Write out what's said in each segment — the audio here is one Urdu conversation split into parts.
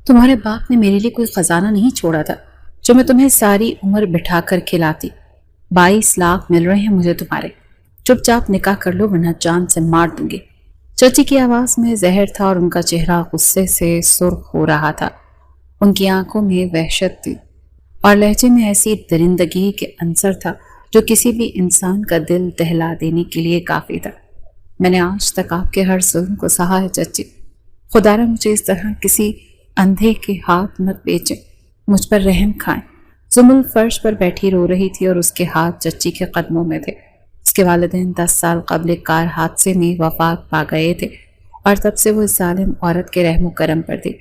تمہارے باپ نے میرے لیے کوئی خزانہ نہیں چھوڑا تھا جو میں تمہیں ساری عمر بٹھا کر کھلاتی۔ 22 لاکھ مل رہے ہیں مجھے تمہارے، چپ چاپ نکاح کر لو ورنہ جان سے مار دوں گی۔ چچی کی آواز میں زہر تھا اور ان کا چہرہ غصے سے سرخ ہو رہا تھا۔ ان کی آنکھوں میں وحشت تھی اور لہجے میں ایسی درندگی کے عنصر تھا جو کسی بھی انسان کا دل دہلا دینے کے لیے کافی تھا۔ میں نے آج تک آپ کے ہر ظلم کو سہا ہے چچی، خدا را مجھے اس طرح کسی اندھے کے ہاتھ مت بیچیں، مجھ پر رحم کھائیں۔ زمل فرش پر بیٹھی رو رہی تھی اور اس کے ہاتھ چچی کے قدموں میں تھے۔ اس کے والدین 10 سال قبل کار حادثے میں وفات پا گئے تھے اور تب سے وہ اس ظالم عورت کے رحم و کرم پر تھی۔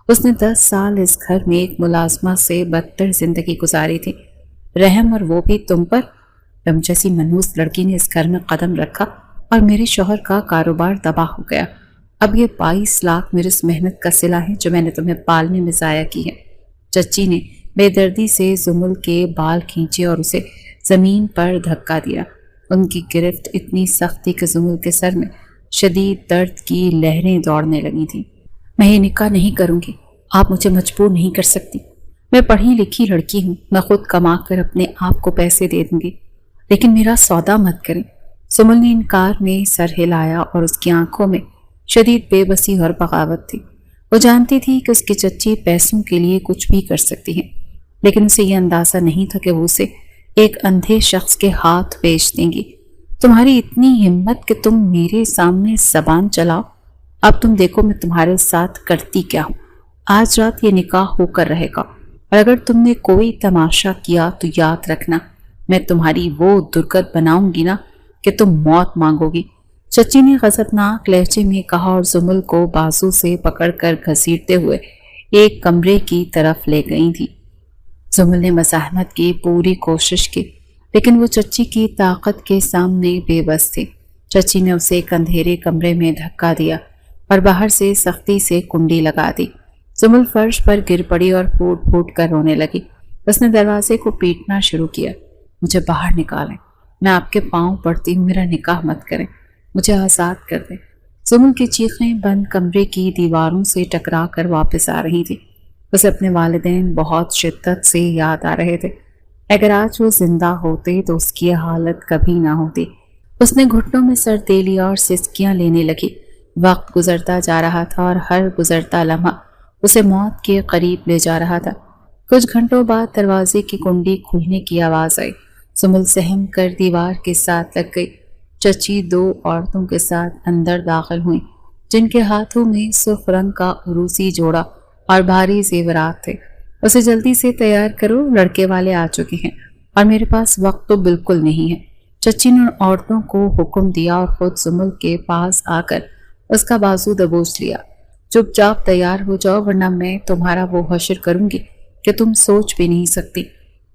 اس نے 10 سال اس گھر میں ایک ملازمہ سے بدتر زندگی گزاری تھی۔ رحم اور وہ بھی تم پر؟ تم جیسی منحوس لڑکی نے اس گھر میں قدم رکھا اور میرے شوہر کا کاروبار تباہ ہو گیا۔ اب یہ 22 لاکھ میری اس محنت کا صلہ ہے جو میں نے تمہیں پالنے میں ضائع کی ہے۔ چچی نے بے دردی سے زمل کے بال کھینچے اور اسے زمین پر دھکا دیا۔ ان کی گرفت اتنی سخت تھی کہ زمل کے سر میں شدید درد کی لہریں دوڑنے لگی تھیں۔ میں یہ نکاح نہیں کروں گی، آپ مجھے مجبور نہیں کر سکتی۔ میں پڑھی لکھی لڑکی ہوں، میں خود کما کر اپنے آپ کو پیسے دے دوں گی، لیکن میرا سودا مت کریں۔ زمل نے انکار میں سر ہلایا اور اس کی آنکھوں میں شدید بے بسی اور بغاوت تھی۔ وہ جانتی تھی کہ اس کی چچی پیسوں کے لیے کچھ بھی کر سکتی ہے، لیکن اسے یہ اندازہ نہیں تھا کہ وہ اسے ایک اندھے شخص کے ہاتھ بیچ دیں گی۔ تمہاری اتنی ہمت کہ تم میرے سامنے زبان چلاؤ، اب تم دیکھو میں تمہارے ساتھ کرتی کیا ہوں۔ آج رات یہ نکاح ہو کر رہے گا اور اگر تم نے کوئی تماشا کیا تو یاد رکھنا میں تمہاری وہ درگت بناؤں گی نا کہ تم موت مانگو گی۔ چچی نے غضبناک لہجے میں کہا اور زمل کو بازو سے پکڑ کر گھسیٹتے ہوئے ایک کمرے کی طرف لے گئی تھی۔ زمل نے مزاحمت کی پوری کوشش کی، لیکن وہ چچی کی طاقت کے سامنے بے بس تھی۔ چچی نے اسے ایک اندھیرے کمرے میں دھکا دیا اور باہر سے سختی سے کنڈی لگا دی۔ زمل فرش پر گر پڑی اور پھوٹ پھوٹ کر رونے لگی۔ اس نے دروازے کو پیٹنا شروع کیا۔ مجھے باہر نکالیں، میں آپ کے پاؤں پڑتی ہوں، میرا نکاح مت کریں، مجھے آزاد کر دیں۔ زمل کی چیخیں بند کمرے کی دیواروں سے ٹکرا کر واپس آ رہی تھی۔ اسے اپنے والدین بہت شدت سے یاد آ رہے تھے۔ اگر آج وہ زندہ ہوتے تو اس کی حالت کبھی نہ ہوتی۔ اس نے گھٹنوں میں سر دے لیا اور سسکیاں لینے لگی۔ وقت گزرتا جا رہا تھا اور ہر گزرتا لمحہ اسے موت کے قریب لے جا رہا تھا۔ کچھ گھنٹوں بعد دروازے کی کنڈی کھلنے کی آواز آئی۔ زمل سہم کر دیوار کے ساتھ لگ گئی۔ چچی 2 عورتوں کے ساتھ اندر داخل ہوئیں جن کے ہاتھوں میں سرخ رنگ کا عروسی جوڑا اور بھاری زیورات تھے۔ اسے جلدی سے تیار کرو، لڑکے والے آ چکے ہیں اور میرے پاس وقت تو بالکل نہیں ہے۔ چچی نے عورتوں کو حکم دیا اور خود زمل کے پاس آ کر اس کا بازو دبوچ لیا۔ چپ چاپ تیار ہو جاؤ ورنہ میں تمہارا وہ حشر کروں گی کہ تم سوچ بھی نہیں سکتی۔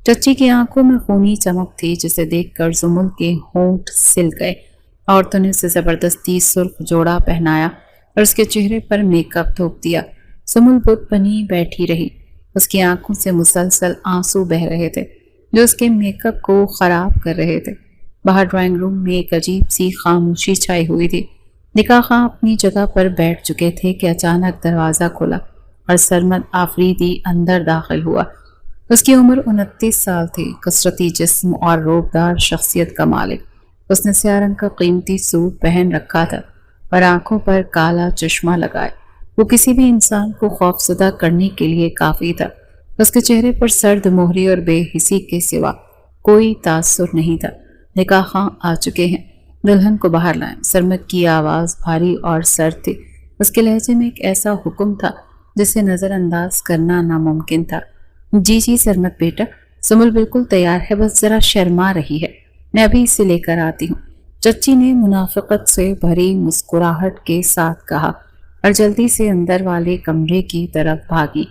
چچی کی آنکھوں میں خونی چمک تھی جسے دیکھ کر زمل کے ہونٹ سل گئے۔ عورتوں نے اسے زبردستی سرخ جوڑا پہنایا اور اس کے چہرے پر میک اپ تھوپ دیا۔ زمل بت بنی بیٹھی رہی۔ اس کی آنکھوں سے مسلسل آنسو بہہ رہے تھے جو اس کے میک اپ کو خراب کر رہے تھے۔ باہر ڈرائنگ روم میں ایک عجیب سی خاموشی چھائی ہوئی تھی۔ نکاح خواہ اپنی جگہ پر بیٹھ چکے تھے کہ اچانک دروازہ کھلا اور سرمد آفریدی اندر داخل ہوا۔ اس کی عمر 29 سال تھی، کثرتی جسم اور روبدار شخصیت کا مالک۔ اس نے سیاہ رنگ کا قیمتی سوٹ پہن رکھا تھا اور آنکھوں پر کالا چشمہ لگائے۔ وہ کسی بھی انسان کو خوفزدہ کرنے کے لیے کافی تھا۔ اس کے چہرے پر سرد مہری اور بے حسی کے سوا کوئی تاثر نہیں تھا۔ نکاح خواہ آ چکے ہیں، دلہن کو باہر لائیں۔ سرمد کی آواز بھاری اور سرد تھی۔ اس کے لہجے میں ایک ایسا حکم تھا جسے نظر انداز کرنا ناممکن تھا۔ جی سرمد بیٹا، زمل بالکل تیار ہے، بس ذرا شرما رہی ہے، میں ابھی اسے لے کر آتی ہوں، چچی نے منافقت سے بھری مسکراہٹ کے ساتھ کہا اور جلدی سے اندر والے کمرے کی طرف بھاگی۔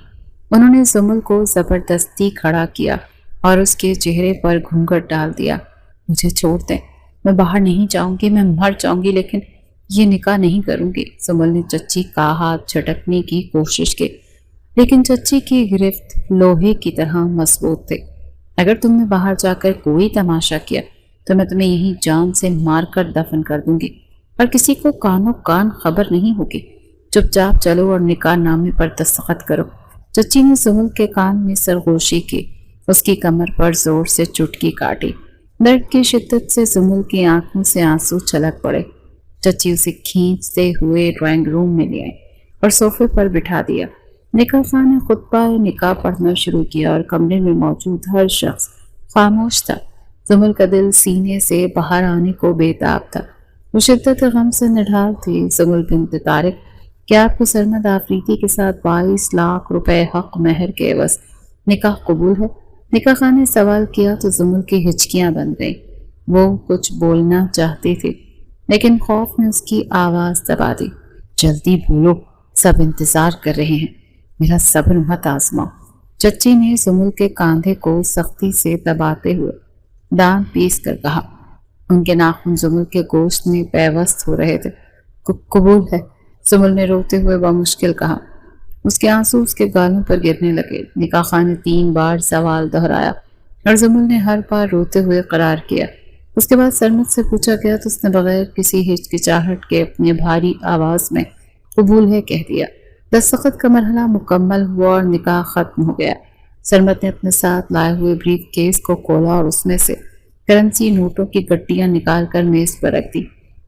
انہوں نے زمل کو زبردستی کھڑا کیا اور اس کے چہرے پر گھونگھٹ ڈال دیا۔ مجھے چھوڑ دیں، میں باہر نہیں جاؤں گی، میں مر جاؤں گی لیکن یہ نکاح نہیں کروں گی۔ زمل نے چچی کا ہاتھ جھٹکنے کی کوشش کی، لیکن چچی کی گرفت لوہے کی طرح مضبوط تھی۔ اگر تم نے باہر جا کر کوئی تماشا کیا تو میں تمہیں یہیں جان سے مار کر دفن کر دوں گی اور کسی کو کانوں کان خبر نہیں ہوگی۔ چپ چاپ چلو اور نکاح نامے پر دستخط کرو۔ چچی نے زمل کے کان میں سرگوشی کی، اس کی کمر پر زور سے چٹکی کاٹی۔ درد کی شدت سے زمل کی آنکھوں سے آنسو چھلک پڑے۔ چچی اسے کھینچتے ہوئے ڈرائنگ روم میں لے آئے اور صوفے پر بٹھا دیا۔ نکاح خان نے خطبہ نکاح پڑھنا شروع کیا اور کمرے میں موجود ہر شخص خاموش تھا۔ زمل کا دل سینے سے باہر آنے کو بےتاب تھا۔ وہ شدت غم سے نڈھال تھی۔ زمل بنت طارق، کیا آپ کو سرمد آفریدی کے ساتھ 22 لاکھ روپے حق مہر کے عوض نکاح قبول ہے؟ نکاح خان نے سوال کیا تو زمل کی ہچکیاں بن گئیں۔ وہ کچھ بولنا چاہتی تھی لیکن خوف نے اس کی آواز دبا دی۔ جلدی بولو، سب انتظار کر رہے ہیں، میرا صبر مت آزماؤ۔ چچی نے زمل کے کاندھے کو سختی سے دباتے ہوئے دانت پیس کر کہا۔ ان کے ناخن زمل کے گوشت میں پیوست ہو رہے تھے۔ قبول ہے، زمل نے روتے ہوئے بمشکل کہا۔ اس کے آنسو اس کے گالوں پر گرنے لگے۔ نکاح خان نے 3 بار سوال دہرایا اور زمل نے ہر بار روتے ہوئے قرار کیا۔ اس کے بعد سرمد سے پوچھا گیا تو اس نے بغیر کسی ہچکچاہٹ کے اپنے بھاری آواز میں قبول ہے کہہ دیا۔ دستخط کا مرحلہ مکمل ہوا اور نکاح ختم ہو گیا۔ سرمد نے اپنے ساتھ لائے ہوئے بریف کیس کو کھولا اور اس میں سے کرنسی نوٹوں کی گٹیاں نکال کر میز پر رکھ دی۔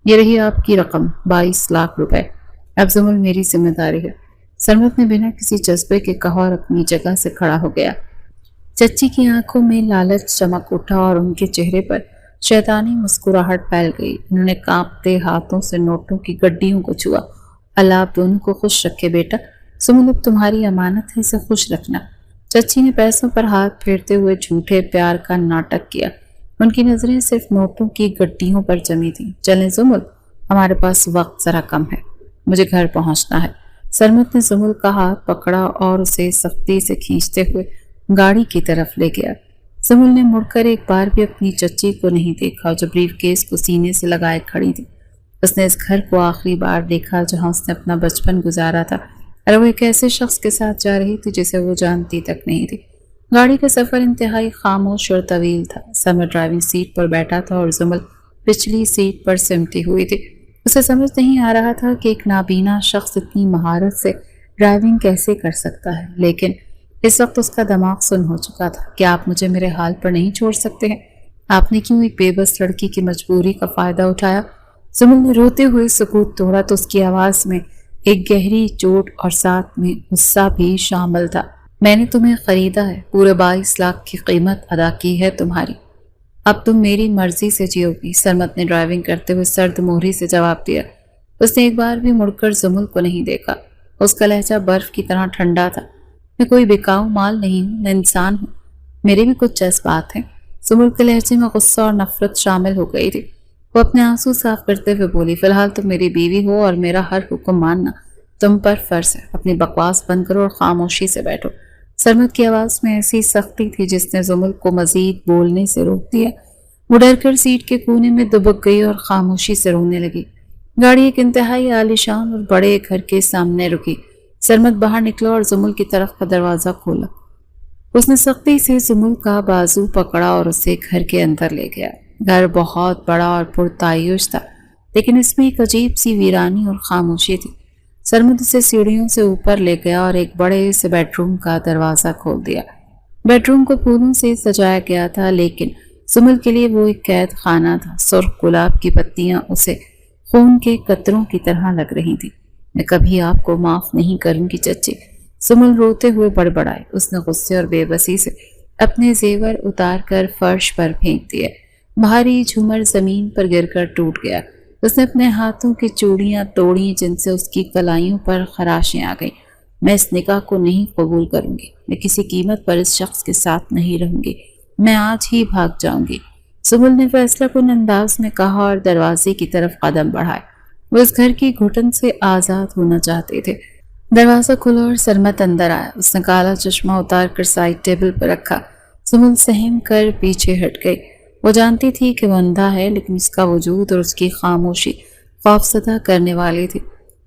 یہ رہی آپ کی رقم، 22 لاکھ روپے۔ اب زمل میری ذمہ داری ہے۔ سرمد نے بنا کسی جذبے کے کہا اور اپنی جگہ سے کھڑا ہو گیا۔ چچی کی آنکھوں میں لالچ چمک اٹھا اور ان کے چہرے پر شیطانی مسکراہٹ پھیل گئی۔ انہوں نے کانپتے ہاتھوں سے نوٹوں کی گڈیوں کو چھوا۔ اللہ آپ دونوں کو خوش رکھے بیٹا، زمل اب تمہاری امانت ہے، اسے خوش رکھنا۔ چچی نے پیسوں پر ہاتھ پھیرتے ہوئے جھوٹے پیار کا ناٹک کیا۔ ان کی نظریں صرف نوٹوں کی گڈیوں پر جمی تھیں۔ چلیں زمل، ہمارے پاس وقت ذرا کم ہے، مجھے گھر پہنچنا ہے۔ سرمد نے زمل کا ہاتھ پکڑا اور اسے سختی سے کھینچتے ہوئے گاڑی کی طرف لے گیا۔ زمل نے مڑ کر ایک بار بھی اپنی چچی کو نہیں دیکھا جو بریف کیس کو سینے سے لگائے کھڑی تھی۔ اس نے اس گھر کو آخری بار دیکھا جہاں اس نے اپنا بچپن گزارا تھا اور وہ ایک ایسے شخص کے ساتھ جا رہی تھی جسے وہ جانتی تک نہیں تھی۔ گاڑی کا سفر انتہائی خاموش اور طویل تھا۔ سمر ڈرائیونگ سیٹ پر بیٹھا تھا اور زمل پچھلی سیٹ پر سمٹی ہوئی تھی۔ اسے سمجھ نہیں آ رہا تھا کہ ایک نابینا شخص اتنی مہارت سے ڈرائیونگ کیسے کر سکتا ہے، لیکن اس وقت اس کا دماغ سن ہو چکا تھا۔ کیا آپ مجھے میرے حال پر نہیں چھوڑ سکتے ہیں؟ آپ نے کیوں ایک بے بس لڑکی کی مجبوری کا فائدہ اٹھایا؟ زمل نے روتے ہوئے سکوت توڑا تو اس کی آواز میں ایک گہری چوٹ اور ساتھ میں غصہ بھی شامل تھا۔ میں نے تمہیں خریدا ہے، پورے 22 لاکھ کی قیمت ادا کی ہے تمہاری، اب تم میری مرضی سے جیو گی۔ سرمد نے ڈرائیونگ کرتے ہوئے سرد مہری سے جواب دیا۔ اس نے ایک بار بھی مڑ کر زمل کو نہیں دیکھا۔ اس کا لہجہ برف کی طرح ٹھنڈا تھا۔ میں کوئی بکاؤ مال نہیں ہوں، میں انسان ہوں، میرے بھی کچھ جذبات ہیں۔ زمل کے لہجے میں غصہ اور نفرت شامل ہو گئی تھی۔ وہ اپنے آنسو صاف کرتے ہوئے بولی، فی الحال تم میری بیوی ہو اور میرا ہر حکم ماننا تم پر فرض ہے۔ اپنی بکواس بند کرو اور خاموشی سے بیٹھو۔ سرمد کی آواز میں ایسی سختی تھی جس نے زمل کو مزید بولنے سے روک دیا۔ وہ ڈر کر سیٹ کے کونے میں دبک گئی اور خاموشی سے رونے لگی۔ گاڑی ایک انتہائی عالیشان اور بڑے گھر کے سامنے رکی۔ سرمد باہر نکلا اور زمل کی طرف کا دروازہ کھولا۔ اس نے سختی سے زمل کا بازو پکڑا اور اسے گھر کے اندر لے گیا۔ گھر بہت بڑا اور پرتعیش تھا، لیکن اس میں ایک عجیب سی ویرانی اور خاموشی تھی۔ سرمد اسے سیڑھیوں سے اوپر لے گیا اور ایک بڑے سے بیڈ روم کا دروازہ کھول دیا۔ بیڈ روم کو پھولوں سے سجایا گیا تھا، لیکن زمل کے لیے وہ ایک قید خانہ تھا۔ سرخ گلاب کی پتیاں اسے خون کے قطروں کی طرح لگ رہی تھی۔ میں کبھی آپ کو معاف نہیں کروں گی چچی، زمل روتے ہوئے بڑبڑائے۔ اس نے غصے اور بے بسی سے اپنے زیور اتار کر فرش پر پھینک دیے۔ بھاری جھومر زمین پر گر کر ٹوٹ گیا۔ اس نے اپنے ہاتھوں کی چوڑیاں توڑیں جن سے اس کی کلائیوں پر خراشیں آ گئیں۔ میں اس نکاح کو نہیں قبول کروں گی، میں کسی قیمت پر اس شخص کے ساتھ نہیں رہوں گی، میں آج ہی بھاگ جاؤں گی، زمل نے فیصلہ کن انداز میں کہا اور دروازے کی طرف قدم بڑھائے۔ وہ اس گھر کی گھٹن سے آزاد ہونا چاہتے تھے۔ دروازہ کھلا اور سرمد اندر آیا۔ اس نے کالا چشمہ اتار کر سائڈ ٹیبل پر رکھا۔ زمل سہم کر پیچھے ہٹ گئی۔ وہ جانتی تھی کہ وہ اندھا ہے، لیکن اس کا وجود اور اس کی خاموشی خوفزدہ کرنے والی تھی۔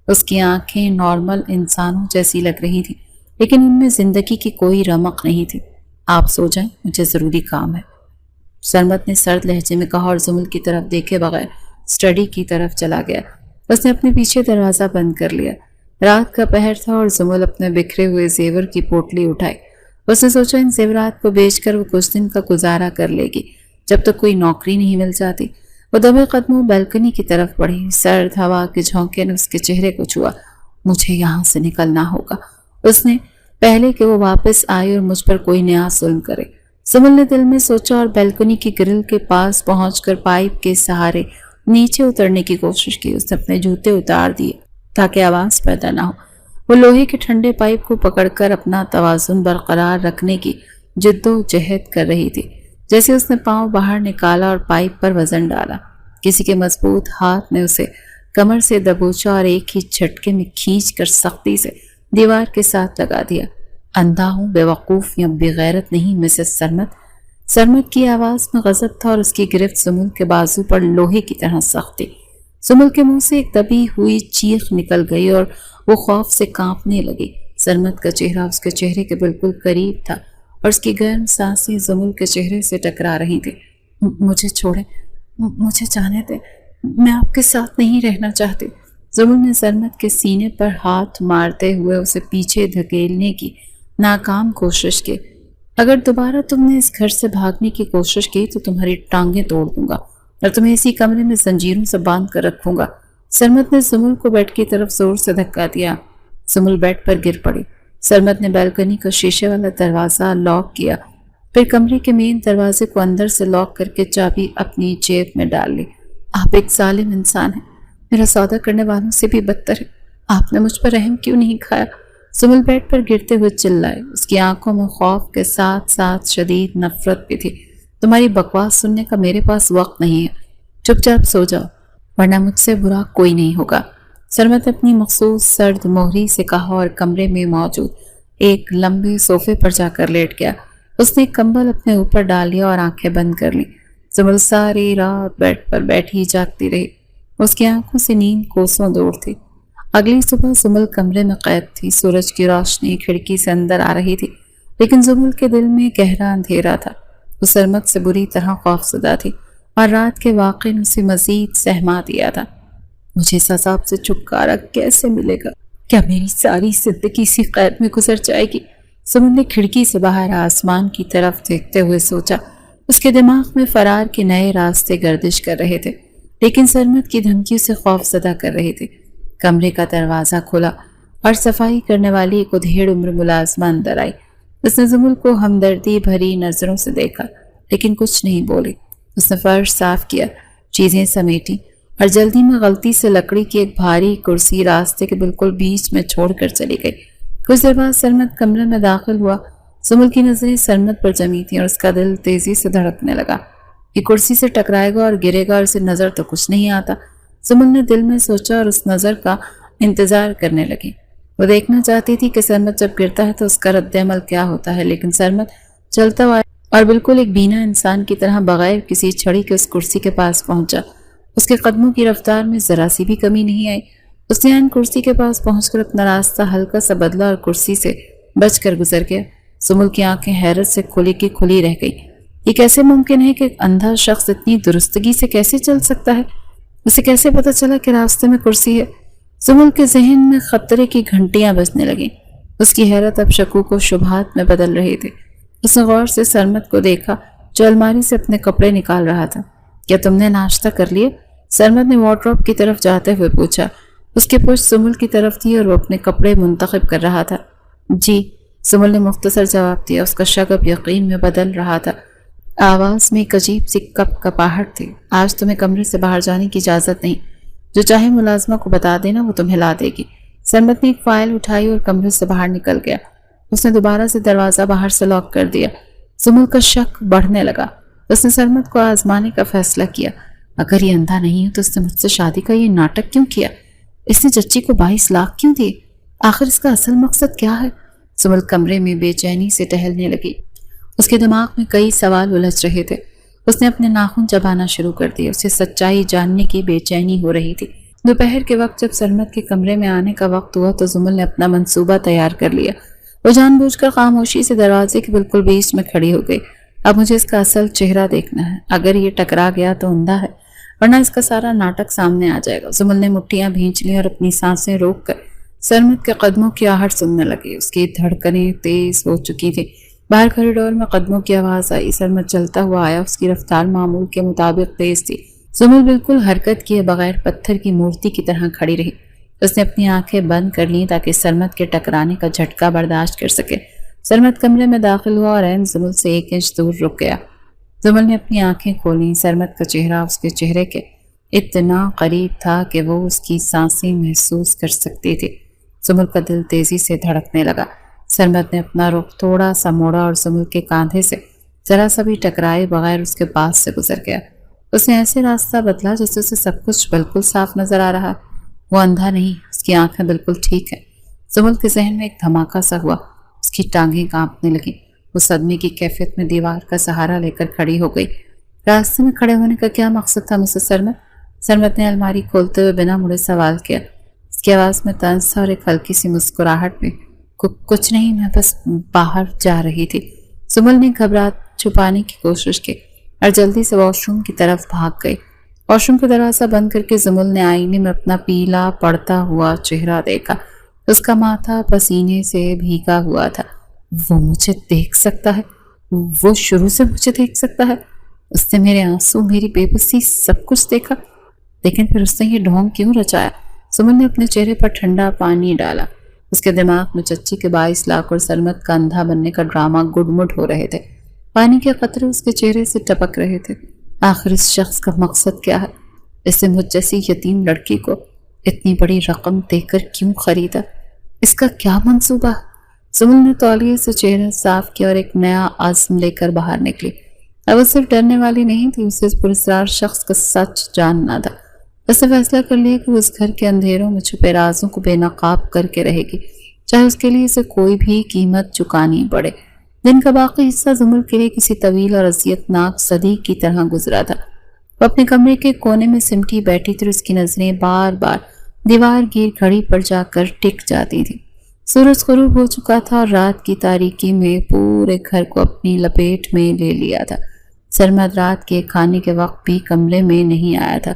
اس کی آنکھیں نارمل انسانوں جیسی لگ رہی تھیں، لیکن ان میں زندگی کی کوئی رمق نہیں تھی۔ آپ سو جائیں، مجھے ضروری کام ہے، سرمد نے سرد لہجے میں کہا اور زمل کی طرف دیکھے بغیر اسٹڈی کی طرف چلا گیا۔ اس نے اپنے پیچھے دروازہ بند کر لیا۔ رات کا پہر تھا اور زمل اپنے بکھرے ہوئے زیور کی پوٹلی اٹھائی۔ اس نے سوچا ان زیورات کو بیچ کر وہ کچھ دن کا گزارا کر لے گی جب تک کوئی نوکری نہیں مل جاتی۔ وہ دبے قدموں بیلکنی کی طرف بڑھی۔ سرد ہوا کے جھونکے نے اس کے چہرے کو چھوا۔ مجھے یہاں سے نکلنا ہوگا، اس نے، پہلے کہ وہ واپس آئے اور مجھ پر کوئی نیا ظلم کرے۔ زمل نے دل میں سوچا اور بیلکنی کی گرل کے پاس پہنچ کر پائپ کے سہارے نیچے اترنے کی کوشش کی۔ اس نے اپنے جوتے اتار دیے تاکہ آواز پیدا نہ ہو۔ وہ لوہے کے ٹھنڈے پائپ کو پکڑ کر اپنا توازن برقرار رکھنے کی جد و جہد کر رہی تھی۔ جیسے اس نے پاؤں باہر نکالا اور پائپ پر وزن ڈالا، کسی کے مضبوط ہاتھ نے اسے کمر سے دبوچا اور ایک ہی جھٹکے میں کھینچ کر سختی سے دیوار کے ساتھ لگا دیا۔ اندھا ہوں، بے وقوف یا بغیرت نہیں مسز سرمد۔ سرمد کی آواز میں غضب تھا اور اس کی گرفت زمل کے بازو پر لوہے کی طرح سخت تھی۔ زمل کے منہ سے ایک دبی ہوئی چیخ نکل گئی اور وہ خوف سے کانپنے لگی۔ سرمد کا چہرہ اس کے چہرے کے بالکل قریب تھا اور اس کی گرم سانسیں زمل کے چہرے سے ٹکرا رہی تھی۔ مجھے چھوڑیں، مجھے جانے دیں، میں آپ کے ساتھ نہیں رہنا چاہتی۔ زمل نے سرمد کے سینے پر ہاتھ مارتے ہوئے اسے پیچھے دھکیلنے کی ناکام کوشش کی۔ اگر دوبارہ تم نے اس گھر سے بھاگنے کی کوشش کی تو تمہاری ٹانگیں توڑ دوں گا اور تمہیں اسی کمرے میں زنجیروں سے باندھ کر رکھوں گا۔ سرمد نے زمل کو بیڈ کی طرف زور سے دھکا دیا۔ زمل بیڈ پر گر پڑی۔ سرمد نے بیلکنی کا شیشے والا دروازہ لاک کیا، پھر کمرے کے مین دروازے کو اندر سے لاک کر کے چابی اپنی جیب میں ڈال لی۔ آپ ایک ظالم انسان ہیں، میرا سودا کرنے والوں سے بھی بدتر ہے۔ آپ نے مجھ پر رحم کیوں نہیں کھایا؟ زمل بیڈ پر گرتے ہوئے چلائے۔ اس کی آنکھوں میں خوف کے ساتھ ساتھ شدید نفرت بھی تھی۔ تمہاری بکواس سننے کا میرے پاس وقت نہیں ہے، چپ چاپ سو جاؤ ورنہ مجھ سے برا کوئی نہیں ہوگا۔ سرمد اپنی مخصوص سرد مہری سے کہا اور کمرے میں موجود ایک لمبے صوفے پر جا کر لیٹ گیا۔ اس نے کمبل اپنے اوپر ڈال لیا اور آنکھیں بند کر لیں۔ زمل ساری رات بیڈ پر بیٹھی جاگتی رہی۔ اس کی آنکھوں سے نیند کوسوں دور تھی۔ اگلی صبح زمل کمرے میں قید تھی۔ سورج کی روشنی کھڑکی سے اندر آ رہی تھی، لیکن زمل کے دل میں گہرا اندھیرا تھا۔ وہ سرمد سے بری طرح خوفزدہ تھی اور رات کے واقعے نے اسے مزید سہما دیا تھا۔ مجھے اس عذاب سے چھٹکارا کیسے ملے گا؟ کیا میری ساری زندگی اسی قید میں گزر جائے گی؟ زمل نے کھڑکی سے باہر آسمان کی طرف دیکھتے ہوئے سوچا۔ اس کے دماغ میں فرار کے نئے راستے گردش کر رہے تھے، لیکن سرمد کی دھمکی اسے خوفزدہ کر رہی تھی۔ کمرے کا دروازہ کھلا اور صفائی کرنے والی ایک ادھیڑ عمر ملازمہ اندر آئی۔ اس نے زمل کو ہمدردی بھری نظروں سے دیکھا، لیکن کچھ نہیں بولی۔ اس نے فرش صاف کیا، چیزیں سمیٹی اور جلدی میں غلطی سے لکڑی کی ایک بھاری کرسی راستے کے بالکل بیچ میں چھوڑ کر چلی گئی۔ کچھ دیر بعد سرمد کمرے میں داخل ہوا۔ زمل کی نظریں سرمد پر جمی تھیں اور اس کا دل تیزی سے دھڑکنے لگا۔ یہ کرسی سے ٹکرائے گا اور گرے گا اور اسے نظر تو کچھ نہیں آتا، زمل نے دل میں سوچا اور اس نظر کا انتظار کرنے لگی۔ وہ دیکھنا چاہتی تھی کہ سرمد جب گرتا ہے تو اس کا رد عمل کیا ہوتا ہے، لیکن سرمد چلتا ہوا اور بالکل ایک بینا انسان کی طرح بغیر کسی چھڑی کے اس کرسی کے پاس پہنچا۔ اس کے قدموں کی رفتار میں ذرا سی بھی کمی نہیں آئی۔ اس نے کرسی کے پاس پہنچ کر اپنا راستہ ہلکا سا بدلا اور کرسی سے بچ کر گزر گیا۔ زمل کی آنکھیں حیرت سے کھلی کی کھلی رہ گئی۔ یہ کیسے ممکن ہے کہ ایک اندھا شخص اتنی درستگی سے کیسے چل سکتا ہے؟ اسے کیسے پتا چلا کہ راستے میں کرسی ہے؟ زمل کے ذہن میں خطرے کی گھنٹیاں بجنے لگیں۔ اس کی حیرت اب شکوک و شبہات میں بدل رہی تھی۔ اس نے غور سے سرمد کو دیکھا جو الماری سے اپنے کپڑے نکال رہا تھا۔ کیا تم نے ناشتہ کر لیا؟ سرمد نے وارڈروب کی طرف جاتے ہوئے پوچھا۔ اس کی پشت زمل کی طرف تھی اور وہ اپنے کپڑے منتخب کر رہا تھا۔ جی، زمل نے مختصر جواب دیا۔ اس کا شک اب یقین میں بدل رہا تھا۔ آواز میں ایک عجیب سی کپ کپاہٹ تھی۔ آج تمہیں کمرے سے باہر جانے کی اجازت نہیں، جو چاہے ملازمہ کو بتا دینا، وہ تمہیں لا دے گی۔ سرمد نے ایک فائل اٹھائی اور کمرے سے باہر نکل گیا۔ اس نے دوبارہ سے دروازہ باہر سے لاک کر دیا۔ زمل کا شک بڑھنے لگا۔ اس نے سرمد کو آزمانے کا فیصلہ کیا۔ اگر یہ اندھا نہیں ہے تو اس نے مجھ سے شادی کا یہ ناٹک کیوں کیا؟ اس نے چچی کو 22 لاکھ کیوں دیے؟ آخر اس کا اصل مقصد کیا ہے؟ زمل کمرے میں بے چینی سے ٹہلنے لگی۔ اس کے دماغ میں کئی سوال الجھ رہے تھے۔ اس نے اپنے ناخن چبانا شروع کر دیا۔ اسے سچائی جاننے کی بے چینی ہو رہی تھی۔ دوپہر کے وقت جب سرمد کے کمرے میں آنے کا وقت ہوا تو زمل نے اپنا منصوبہ تیار کر لیا۔ وہ جان بوجھ کر خاموشی سے دروازے کے بالکل بیچ میں کھڑی ہو گئی۔ اب مجھے اس کا اصل چہرہ دیکھنا ہے۔ اگر یہ ٹکرا گیا تو اندھا ہے، ورنہ اس کا سارا ناٹک سامنے آ جائے گا۔ زمل نے مٹھیاں بھینچ لی اور اپنی سانسیں روک کر سرمد کے قدموں کی آہٹ سننے لگی، اس کی دھڑکنیں تیز ہو چکی تھی۔ باہر کوریڈور میں قدموں کی آواز آئی، سرمد چلتا ہوا آیا، اس کی رفتار معمول کے مطابق تیز تھی۔ سمل بالکل حرکت کیے بغیر پتھر کی مورتی کی طرح کھڑی رہی۔ اس نے اپنی آنکھیں بند کر لیں تاکہ سرمد کے ٹکرانے کا جھٹکا برداشت کر سکے۔ سرمد کمرے میں داخل ہوا اور عین زمل سے 1 انچ دور رک گیا۔ زمل نے اپنی آنکھیں کھولیں، سرمد کا چہرہ اس کے چہرے کے اتنا قریب تھا کہ وہ اس کی سانسیں محسوس کر سکتی تھی۔ زمل کا دل تیزی سے دھڑکنے لگا۔ سرمد نے اپنا رخ تھوڑا سا موڑا اور زمل کے کاندھے سے ذرا سا بھی ٹکرائے بغیر اس کے پاس سے گزر گیا۔ اس نے ایسے راستہ بدلا جس سے سب کچھ بالکل صاف نظر آ رہا۔ وہ اندھا نہیں، اس کی آنکھیں بالکل ٹھیک ہیں۔ زمل کے ذہن میں ایک دھماکہ سا ہوا، اس کی ٹانگیں کانپنے لگیں۔ وہ صدمے کی کیفیت میں دیوار کا سہارا لے کر کھڑی ہو گئی۔ راستے میں کھڑے ہونے کا کیا مقصد تھا مسز سرمد؟ سرمد نے الماری کھولتے ہوئے بنا مڑے سوال کیا۔ اس کی آواز میں طنز تھا اور ایک ہلکی سی مسکراہٹ میں۔ کچھ نہیں، میں بس باہر جا رہی تھی۔ زمل نے گھبراہٹ چھپانے کی کوشش کی اور جلدی سے واش روم کی طرف بھاگ گئی۔ واش روم کا دروازہ بند کر کے زمل نے آئینے میں اپنا پیلا پڑتا ہوا چہرہ دیکھا۔ اس کا ماتھا پسینے سے بھیگا ہوا تھا۔ وہ مجھے دیکھ سکتا ہے، وہ شروع سے مجھے دیکھ سکتا ہے۔ اس نے میرے آنسو، میری بے بسی، سب کچھ دیکھا، لیکن پھر اس نے یہ ڈھونگ کیوں رچایا؟ زمل نے اپنے چہرے پر ٹھنڈا پانی ڈالا۔ اس کے دماغ میں چچی کے 22 لاکھ اور سرمد کا اندھا بننے کا ڈرامہ گڈ مڈ ہو رہے تھے۔ پانی کے قطرے اس کے چہرے سے ٹپک رہے تھے۔ آخر اس شخص کا مقصد کیا ہے؟ اس نے مجھ جیسی یتیم لڑکی کو اتنی بڑی رقم دے کر کیوں خریدا؟ اس کا کیا منصوبہ ہے؟ زمل نے تولیے سے چہرہ صاف کیا اور ایک نیا عزم لے کر باہر نکلی۔ اب وہ صرف ڈرنے والی نہیں تھی، اسے اس پراسرار شخص کا سچ جاننا تھا۔ اس نے فیصلہ کر لیا کہ وہ اس گھر کے اندھیروں میں چھپے رازوں کو بے نقاب کر کے رہے گی، چاہے اس کے لیے اسے کوئی بھی قیمت چکانی پڑے۔ دن کا باقی حصہ زمل کے لیے کسی طویل اور اذیتناک صدی کی طرح گزرا تھا۔ وہ اپنے کمرے کے کونے میں سمٹی بیٹھی تھی اور اس کی نظریں بار بار دیوار گیر گھڑی پر جا کر ٹک جاتی تھی۔ سورج غروب ہو چکا تھا اور رات کی تاریکی میں پورے گھر کو اپنی لپیٹ میں لے لیا تھا۔ سرمد رات کے کھانے کے وقت بھی کمرے میں نہیں آیا تھا،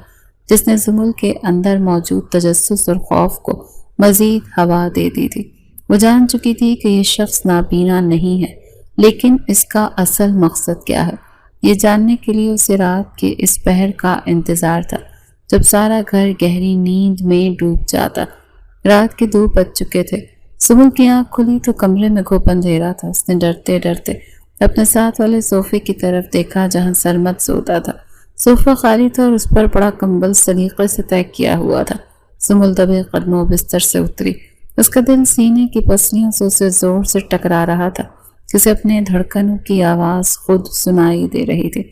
جس نے زمل کے اندر موجود تجسس اور خوف کو مزید ہوا دے دی تھی۔ وہ جان چکی تھی کہ یہ شخص نابینا نہیں ہے، لیکن اس کا اصل مقصد کیا ہے؟ یہ جاننے کے لیے اسے رات کے اس پہر کا انتظار تھا جب سارا گھر گہری نیند میں ڈوب جاتا۔ رات کے 2 بج چکے تھے۔ زمل کی آنکھ کھلی تو کمرے میں گھوپ اندھیرا تھا۔ اس نے ڈرتے ڈرتے اپنے ساتھ والے صوفے کی طرف دیکھا جہاں سرمد سوتا تھا۔ صوفہ خالی تھا اور اس پر پڑا کمبل سلیقے سے طے کیا ہوا تھا۔ زمل دبے قدموں بستر سے اتری۔ اس کا دل سینے کی پسلیوں سے اسے زور سے ٹکرا رہا تھا، جسے اپنے دھڑکنوں کی آواز خود سنائی دے رہی تھی۔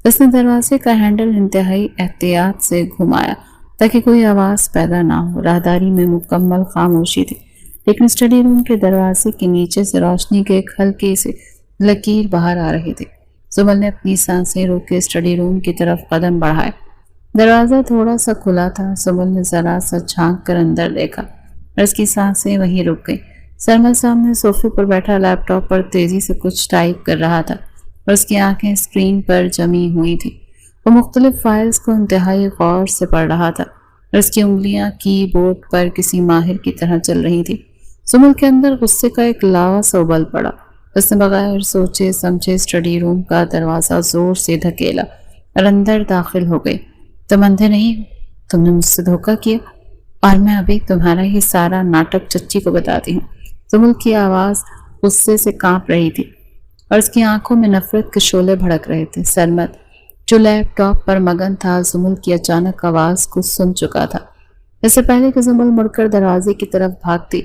اس نے دروازے کا ہینڈل انتہائی احتیاط سے گھمایا تاکہ کوئی آواز پیدا نہ ہو۔ راہداری میں مکمل خاموشی تھی، لیکن اسٹڈی روم کے دروازے کے نیچے سے روشنی کے ایک ہلکی سی لکیر باہر آ رہی تھی۔ زمل نے اپنی سانسیں روک کے اسٹڈی روم کی طرف قدم بڑھائے۔ دروازہ تھوڑا سا کھلا تھا۔ زمل نے ذرا سا جھانک کر اندر دیکھا اور اس کی سانسیں وہیں رک گئیں۔ سرمد سامنے صوفے پر بیٹھا لیپ ٹاپ پر تیزی سے کچھ ٹائپ کر رہا تھا اور اس کی آنکھیں اسکرین پر جمی ہوئی تھیں۔ وہ مختلف فائلز کو انتہائی غور سے پڑھ رہا تھا اور اس کی انگلیاں کی بورڈ پر کسی ماہر کی طرح چل رہی تھیں۔ زمل کے اندر غصے کا ایک لاوا سا ابل پڑا۔ اس نے بغیر سوچے سمجھے اسٹڈی روم کا دروازہ زور سے دھکیلا اور اندر داخل ہو گئی۔ تم اندھے نہیں ہو، تم نے مجھ سے دھوکہ کیا اور میں ابھی تمہارا یہ سارا ناٹک چچی کو بتاتی ہوں۔ زمل کی آواز غصے سے کانپ رہی تھی اور اس کی آنکھوں میں نفرت کے شعلے بھڑک رہے تھے۔ سرمد جو لیپ ٹاپ پر مگن تھا، زمل کی اچانک آواز کو سن چکا تھا۔ اس سے پہلے کہ زمل مڑ کر دروازے کی طرف بھاگتی،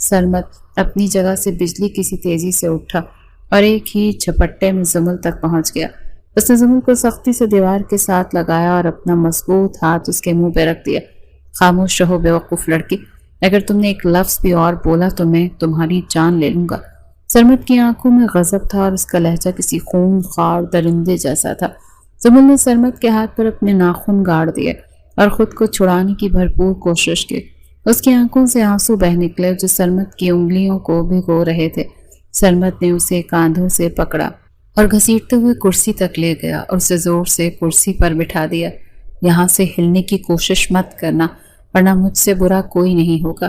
سرمد اپنی جگہ سے بجلی کسی تیزی سے اٹھا اور ایک ہی جھپٹے میں زمل تک پہنچ گیا۔ اس نے زمل کو سختی سے دیوار کے ساتھ لگایا اور اپنا مضبوط ہاتھ اس کے منہ پہ رکھ دیا۔ خاموش رہو بے وقوف لڑکی، اگر تم نے ایک لفظ بھی اور بولا تو میں تمہاری جان لے لوں گا۔ سرمد کی آنکھوں میں غضب تھا اور اس کا لہجہ کسی خون خوار درندے جیسا تھا۔ زمل نے سرمد کے ہاتھ پر اپنے ناخن گاڑ دیے اور خود کو چھڑانے کی بھرپور کوشش کی۔ اس کی آنکھوں سے آنسو بہہ نکلے جو سرمد کی انگلیوں کو بھگو رہے تھے۔ سرمد نے اسے کاندھوں سے پکڑا اور گھسیٹتے ہوئے کرسی تک لے گیا اور اسے زور سے کرسی پر بٹھا دیا۔ یہاں سے ہلنے کی کوشش مت کرنا ورنہ مجھ سے برا کوئی نہیں ہوگا۔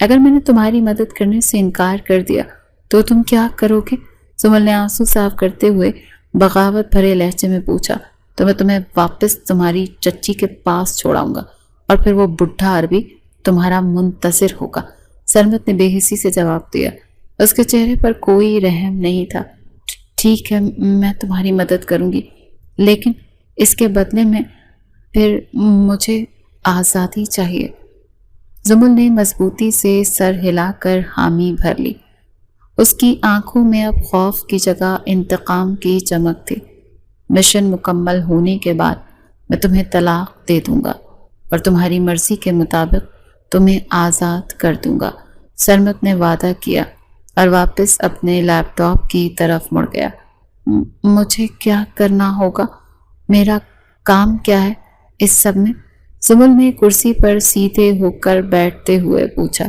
اگر میں نے تمہاری مدد کرنے سے انکار کر دیا تو تم کیا کرو گے؟ سمل نے آنسو صاف کرتے ہوئے بغاوت بھرے لہجے میں پوچھا۔ تو میں تمہیں واپس تمہاری چچی کے پاس چھوڑاؤں گا اور پھر وہ بڈھا عربی تمہارا منتظر ہوگا، سرمت نے بے حسی سے جواب دیا۔ اس کے چہرے پر کوئی رحم نہیں تھا۔ ٹھیک ہے، میں تمہاری مدد کروں گی، لیکن اس کے بدلے میں پھر مجھے آزادی چاہیے۔ زمل نے مضبوطی سے سر ہلا کر حامی بھر لی۔ اس کی آنکھوں میں اب خوف کی جگہ انتقام کی چمک تھی۔ مشن مکمل ہونے کے بعد میں تمہیں طلاق دے دوں گا اور تمہاری مرضی کے مطابق تمہیں آزاد کر دوں گا، سرمت نے وعدہ کیا اور واپس اپنے لیپ ٹاپ کی طرف مڑ گیا۔ مجھے کیا کرنا ہوگا؟ میرا کام کیا ہے اس سب میں؟ زمل نے کرسی پر سیدھے ہو کر بیٹھتے ہوئے پوچھا۔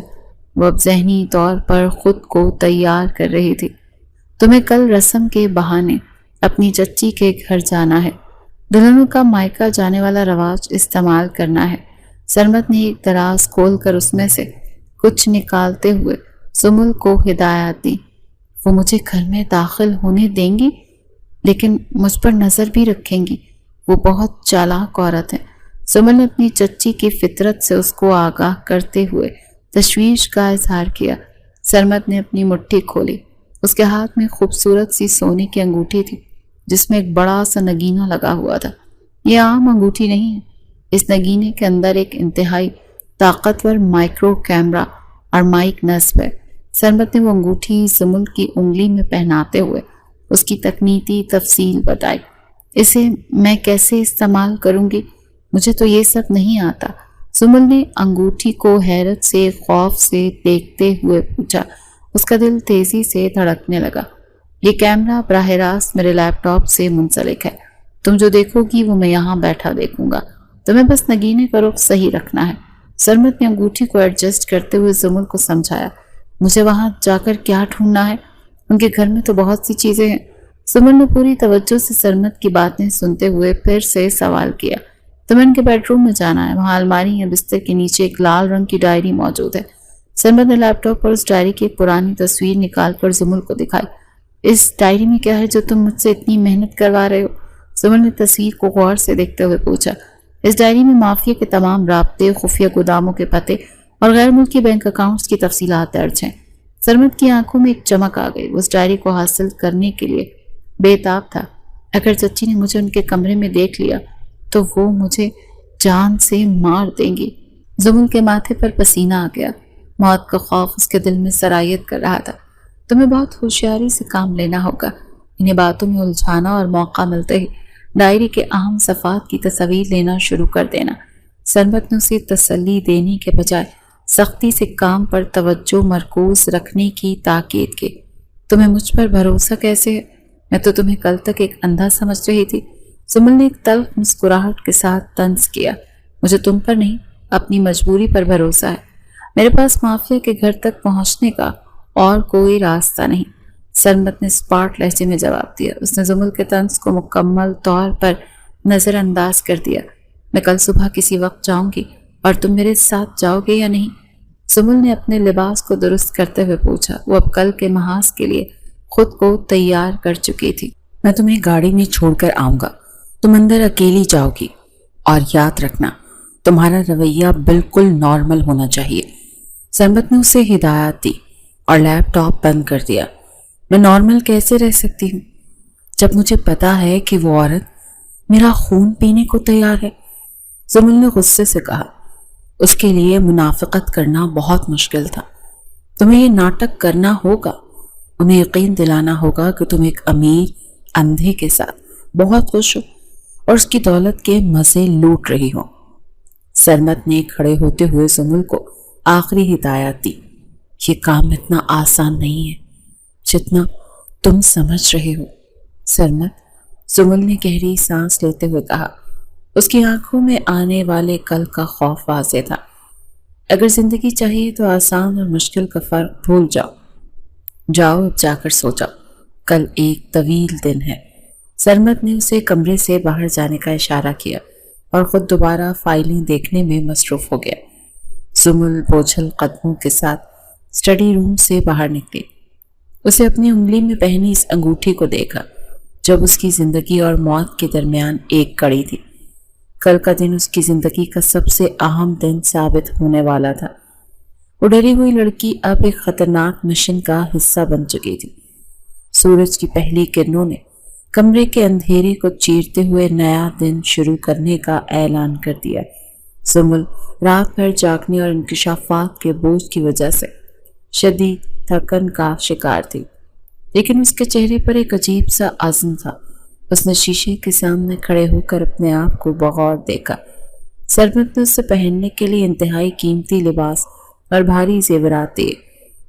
وہ اب ذہنی طور پر خود کو تیار کر رہی تھی۔ تمہیں کل رسم کے بہانے اپنی چچی کے گھر جانا ہے۔ دلہنوں کا مائکا جانے والا رواج استعمال کرنا ہے۔ سرمت نے ایک دراز کھول کر اس میں سے کچھ نکالتے ہوئے زمل کو ہدایت دی۔ وہ مجھے گھر میں داخل ہونے دیں گی، لیکن مجھ پر نظر بھی رکھیں گی۔ وہ بہت چالاک عورت ہے۔ زمل نے اپنی چچی کی فطرت سے اس کو آگاہ کرتے ہوئے تشویش کا اظہار کیا۔ سرمت نے اپنی مٹھی کھولی۔ اس کے ہاتھ میں خوبصورت سی سونے کی انگوٹھی تھی جس میں ایک بڑا سا نگینہ لگا ہوا تھا۔ یہ عام انگوٹھی نہیں ہے، اس نگینے کے اندر ایک انتہائی طاقتور مائکرو کیمرا اور مائک نصب ہے۔ سرمت نے وہ انگوٹھی زمل کی انگلی میں پہناتے ہوئے اس کی تکنیکی تفصیل بتائی۔ اسے میں کیسے استعمال کروں گی؟ مجھے تو یہ سب نہیں آتا، زمل نے انگوٹھی کو حیرت سے خوف سے دیکھتے ہوئے پوچھا۔ اس کا دل تیزی سے دھڑکنے لگا۔ یہ کیمرہ براہ راست میرے لیپ ٹاپ سے منسلک ہے۔ تم جو دیکھو گی وہ میں یہاں بیٹھا دیکھوں گا۔ تمہیں بس نگینے کا رخ صحیح رکھنا ہے۔ سرمت نے انگوٹھی کو ایڈجسٹ کرتے ہوئے زمل کو سمجھایا۔ مجھے وہاں جا کر کیا ڈھونڈنا ہے؟ ان کے گھر میں تو بہت سی چیزیں ہیں۔ زمل نے پوری توجہ سے سرمت کی باتیں سنتے ہوئے پھر سے سوال کیا۔ تمہیں ان کے بیڈ روم میں جانا ہے، وہاں الماری ہے، بستر کے نیچے ایک لال رنگ کی ڈائری موجود ہے۔ سرمت نے لیپ ٹاپ پر اس ڈائری کی ایک پرانی تصویر نکال کر زمل کو دکھائی۔ اس ڈائری میں کیا ہے جو تم مجھ سے اتنی محنت کروا رہے ہو؟ زمل نے تصویر کو غور سے دیکھتے ہوئے پوچھا۔ اس ڈائری میں مافیا کے تمام رابطے، خفیہ گوداموں کے پتے اور غیر ملکی بینک اکاؤنٹس کی تفصیلات درج ہیں۔ سرمت کی آنکھوں میں ایک چمک آ گئی۔ وہ اس ڈائری کو حاصل کرنے کے لیے بے تاب تھا۔ اگر چچی نے مجھے ان کے کمرے میں دیکھ لیا تو وہ مجھے جان سے مار دیں گی۔ زمل کے ماتھے پر پسینہ آ گیا۔ موت کا خوف اس کے دل میں سرایت کر رہا تھا۔ تمہیں بہت ہوشیاری سے کام لینا ہوگا۔ انہیں باتوں میں الجھانا اور موقع ملتے ہی ڈائری کے اہم صفحات کی تصاویر لینا شروع کر دینا۔ سرمت نے اسے تسلی دینے کے بجائے سختی سے کام پر توجہ مرکوز رکھنے کی تاکید کی۔ تمہیں مجھ پر بھروسہ کیسے ہے؟ میں تو تمہیں کل تک ایک اندھا سمجھ رہی تھی۔ زمل نے ایک تلخ مسکراہٹ کے ساتھ طنز کیا۔ مجھے تم پر نہیں، اپنی مجبوری پر بھروسہ ہے۔ میرے پاس مافیا کے گھر تک پہنچنے کا اور کوئی راستہ نہیں، سرمت نے اسپاٹ لہجے میں جواب دیا۔ اس نے زمل کے طنز کو مکمل طور پر نظر انداز کر دیا۔ میں کل صبح کسی وقت جاؤں گی اور تم میرے ساتھ جاؤ گے یا نہیں؟ زمل نے اپنے لباس کو درست کرتے ہوئے پوچھا۔ وہ اب کل کے محاذ کے لیے خود کو تیار کر چکی تھی۔ میں تمہیں گاڑی میں چھوڑ کر آؤں گا، تم اندر اکیلی جاؤ گی، اور یاد رکھنا تمہارا رویہ بالکل نارمل ہونا چاہیے۔ سرمت نے اسے ہدایت دی اور لیپ ٹاپ بند کر دیا۔ میں نارمل کیسے رہ سکتی ہوں جب مجھے پتا ہے کہ وہ عورت میرا خون پینے کو تیار ہے؟ زمل نے غصے سے کہا۔ اس کے لیے منافقت کرنا بہت مشکل تھا۔ تمہیں یہ ناٹک کرنا ہوگا، انہیں یقین دلانا ہوگا کہ تم ایک امیر اندھے کے ساتھ بہت خوش ہو اور اس کی دولت کے مزے لوٹ رہی ہو۔ سرمت نے کھڑے ہوتے ہوئے زمل کو آخری ہدایت دی۔ یہ کام اتنا آسان نہیں ہے جتنا تم سمجھ رہے ہو، سرمت، زمل نے گہری سانس لیتے ہوئے کہا۔ اس کی آنکھوں میں آنے والے کل کا خوف واضح تھا۔ اگر زندگی چاہیے تو آسان اور مشکل کا فرق بھول جاؤ۔ جاؤ اب جا کر سو جاؤ، کل ایک طویل دن ہے۔ سرمت نے اسے کمرے سے باہر جانے کا اشارہ کیا اور خود دوبارہ فائلیں دیکھنے میں مصروف ہو گیا۔ سمل بوجھل قدموں کے ساتھ اسٹڈی روم سے باہر نکلی۔ اسے اپنی انگلی میں پہنی اس انگوٹھی کو دیکھا جب اس کی زندگی اور موت کے درمیان ایک کڑی تھی۔ کل کا دن اس کی زندگی کا سب سے اہم دن ثابت ہونے والا تھا۔ وہ ڈری ہوئی لڑکی اب ایک خطرناک مشن کا حصہ بن چکی تھی۔ سورج کی پہلی کرنوں نے کمرے کے اندھیرے کو چیرتے ہوئے نیا دن شروع کرنے کا اعلان کر دیا۔ سمل رات بھر جاگنے اور انکشافات کے بوجھ کی وجہ سے شدید تھکن کا شکار تھی، لیکن اس کے چہرے پر ایک عجیب سا عزم تھا۔ اس نے شیشے کے سامنے کھڑے ہو کر اپنے آپ کو بغور دیکھا۔ سرمت نے اسے پہننے کے لیے انتہائی قیمتی لباس اور بھاری زیورات دیے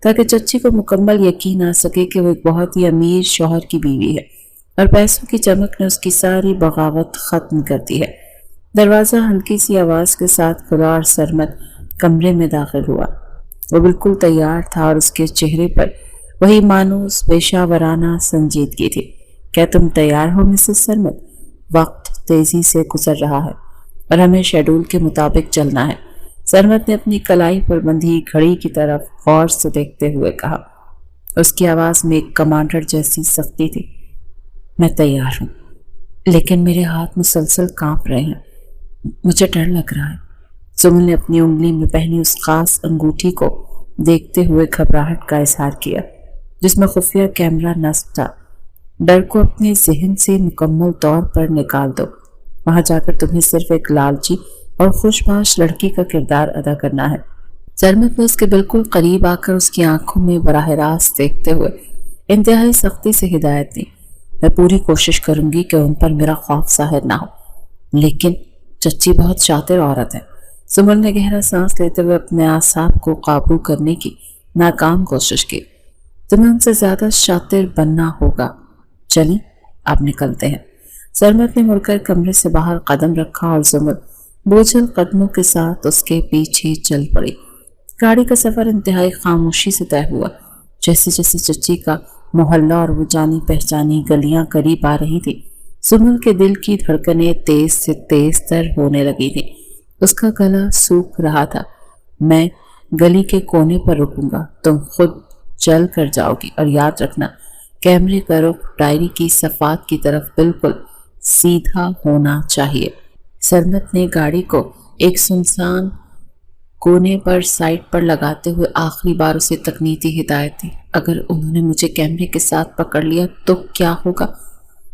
تاکہ چچی کو مکمل یقین آ سکے کہ وہ ایک بہت ہی امیر شوہر کی بیوی ہے، اور پیسوں کی چمک نے اس کی ساری بغاوت ختم کر دی ہے۔ دروازہ ہلکی سی آواز کے ساتھ کھلا اور سرمت کمرے میں داخل ہوا۔ وہ بالکل تیار تھا اور اس کے چہرے پر وہی مانوس پیشہ ورانہ سنجیدگی تھی۔ کیا تم تیار ہو مسز سرمت؟ وقت تیزی سے گزر رہا ہے اور ہمیں شیڈول کے مطابق چلنا ہے۔ سرمت نے اپنی کلائی پر بندھی گھڑی کی طرف غور سے دیکھتے ہوئے کہا۔ اس کی آواز میں ایک کمانڈر جیسی سختی تھی۔ میں تیار ہوں، لیکن میرے ہاتھ مسلسل کانپ رہے ہیں، مجھے ڈر لگ رہا ہے۔ سمل نے اپنی انگلی میں پہنی اس خاص انگوٹھی کو دیکھتے ہوئے گھبراہٹ کا اظہار کیا جس میں خفیہ کیمرہ نصب تھا۔ ڈر کو اپنے ذہن سے مکمل طور پر نکال دو۔ وہاں جا کر تمہیں صرف ایک لالچی اور خوش باش لڑکی کا کردار ادا کرنا ہے۔ سرمت نے اس کے بالکل قریب آ کر اس کی آنکھوں میں براہ راست دیکھتے ہوئے انتہائی سختی سے ہدایت دی۔ میں پوری کوشش کروں گی کہ ان پر میرا خوف ظاہر نہ ہو، لیکن چچی بہت شاطر عورت ہے۔ سمل نے گہرا سانس لیتے ہوئے اپنے اعصاب کو قابو کرنے کی ناکام کوشش کی۔ تمہیں ان سے زیادہ شاطر بننا ہوگا۔ چلیں اب نکلتے ہیں۔ سرمت نے مڑ کر کمرے سے باہر قدم رکھا اور سمل بوجھل قدموں کے ساتھ اس کے پیچھے چل پڑی۔ گاڑی کا سفر انتہائی خاموشی سے طے ہوا۔ جیسے جیسے چچی کا محلہ اور وہ جانی پہچانی گلیاں قریب آ رہی تھی، سمل کے دل کی دھڑکنیں تیز سے تیز تر ہونے لگی تھی۔ اس کا گلا سوکھ رہا تھا۔ میں گلی کے کونے پر رکوں گا، تم خود چل کر جاؤ گی، اور یاد رکھنا کیمرے کا رخ ڈائری کی صفحات کی طرف بالکل سیدھا ہونا چاہیے۔ سرمت نے گاڑی کو ایک سنسان کونے پر سائٹ پر لگاتے ہوئے آخری بار اسے تکنیتی ہدایت دی۔ اگر انہوں نے مجھے کیمرے کے ساتھ پکڑ لیا تو کیا ہوگا؟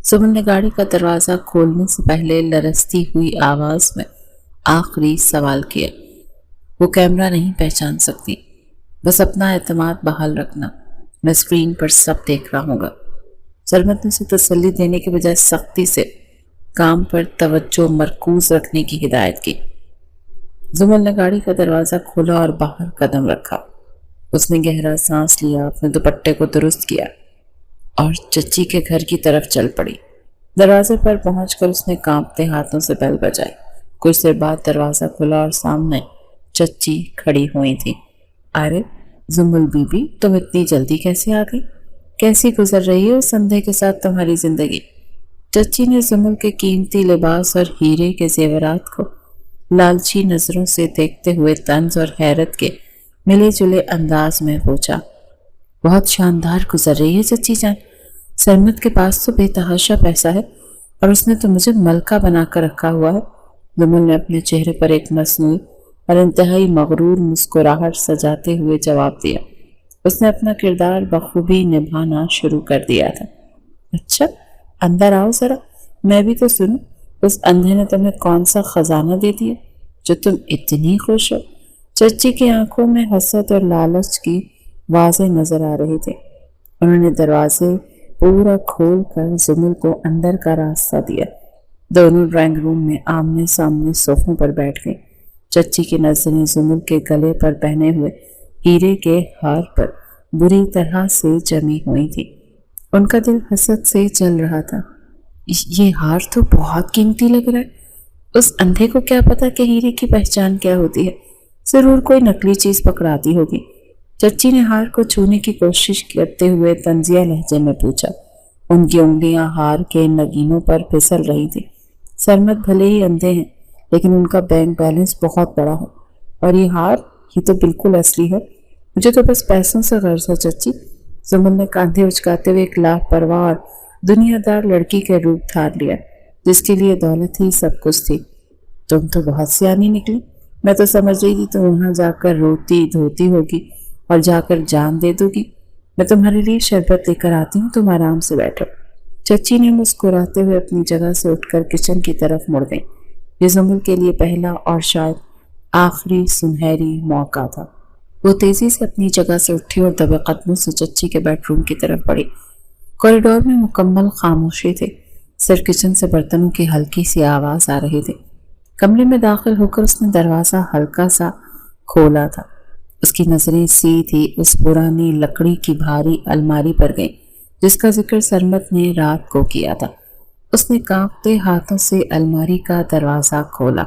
سمن نے گاڑی کا دروازہ کھولنے سے پہلے لرزتی ہوئی آواز میں آخری سوال کیا۔ وہ کیمرہ نہیں پہچان سکتی، بس اپنا اعتماد بحال رکھنا، میں اسکرین پر سب دیکھ رہا ہوں گا۔ سرمت نے اسے تسلی دینے کے بجائے سختی سے کام پر توجہ مرکوز رکھنے کی ہدایت کی۔ زمل نے گاڑی کا دروازہ کھولا اور باہر قدم رکھا۔ اس نے گہرا سانس لیا، اپنے دوپٹے کو درست کیا اور چچی کے گھر کی طرف چل پڑی۔ دروازے پر پہنچ کر اس نے کانپتے ہاتھوں سے بیل بجائی۔ کچھ دیر بعد دروازہ کھلا اور سامنے چچی کھڑی ہوئی تھی۔ ارے زمل بی بی، تم اتنی جلدی کیسے آ گئی؟ کیسی گزر رہی ہے اس اندھے کے ساتھ تمہاری زندگی؟ چچی نے زمل کے قیمتی لباس اور ہیرے کے زیورات کو لالچی نظروں سے دیکھتے ہوئے طنز اور حیرت کے ملے جلے انداز میں پوچھا۔ بہت شاندار گزر رہی ہے چچی جان۔ سرمت کے پاس تو بے تحاشا پیسہ ہے اور اس نے تو مجھے ملکہ بنا کر رکھا ہوا ہے۔ زمل نے اپنے چہرے پر ایک مصنوعی اور انتہائی مغرور مسکراہٹ سجاتے ہوئے جواب دیا۔ اس نے اپنا کردار بخوبی نبھانا شروع کر دیا تھا۔ اچھا اندر آؤ ذرا، میں بھی تو سنوں، اس اندھے نے تمہیں کون سا خزانہ دے دیا جو تم اتنی خوش ہو؟ چچی کی آنکھوں میں حسد اور لالچ کی واضح نظر آ رہی تھی۔ انہوں نے دروازے پورا کھول کر زمل کو اندر کا راستہ دیا۔ دونوں ڈرائنگ روم میں آمنے سامنے صوفوں پر بیٹھ گئیں۔ چچی کی نظریں زمل کے گلے پر پہنے ہوئے ہیرے کے ہار پر بری طرح سے جمی ہوئی تھی۔ ان کا دل حسد سے جل رہا تھا۔ یہ ہار تو بہت قیمتی لگ رہا ہے۔ اس اندھے کو کیا پتا کہ ہیرے کی پہچان کیا ہوتی ہے؟ ضرور کوئی نقلی چیز پکڑاتی ہوگی۔ چچی نے ہار کو چھونے کی کوشش کرتے ہوئے طنزیہ لہجے میں پوچھا۔ ان کی انگلیاں ہار کے نگینوں پر پھسل رہی تھی۔ سرمت بھلے ہی اندھے ہیں، لیکن ان کا بینک بیلنس بہت بڑا ہے، اور یہ ہار یہ تو بالکل اصلی ہے، مجھے تو بس پیسوں سے غرض ہے چچی۔ زمل نے کاندھے اچکاتے ہوئے ایک لاپرواہ اور دنیا دار لڑکی کا روپ دھار لیا جس کے لیے دولت ہی سب کچھ تھی۔ تم تو بہت سیانی نکلی، میں تو سمجھ رہی تھی تم وہاں جا کر روتی دھوتی ہوگی اور جا کر جان دے دو گی۔ میں تمہارے لیے شربت لے کر آتی ہوں، تم آرام سے بیٹھو۔ چچی نے مسکراتے ہوئے اپنی جگہ سے اٹھ کر کچن کی طرف مڑ گئی۔ یہ زمل کے لیے پہلا اور شاید آخری سنہری موقع تھا۔ وہ تیزی سے اپنی جگہ سے اٹھی اور دبے قدموں سے چچی کے بیڈ روم کی طرف بڑھی۔ کوریڈور میں مکمل خاموشی تھی، صرف کچن سے برتنوں کی ہلکی سی آواز آ رہی تھی۔ کمرے میں داخل ہو کر اس نے دروازہ ہلکا سا کھولا تھا۔ اس کی نظریں سیدھی اس پرانی لکڑی کی بھاری الماری پر گئیں جس کا ذکر سرمت نے رات کو کیا تھا۔ اس نے کانپتے ہاتھوں سے الماری کا دروازہ کھولا۔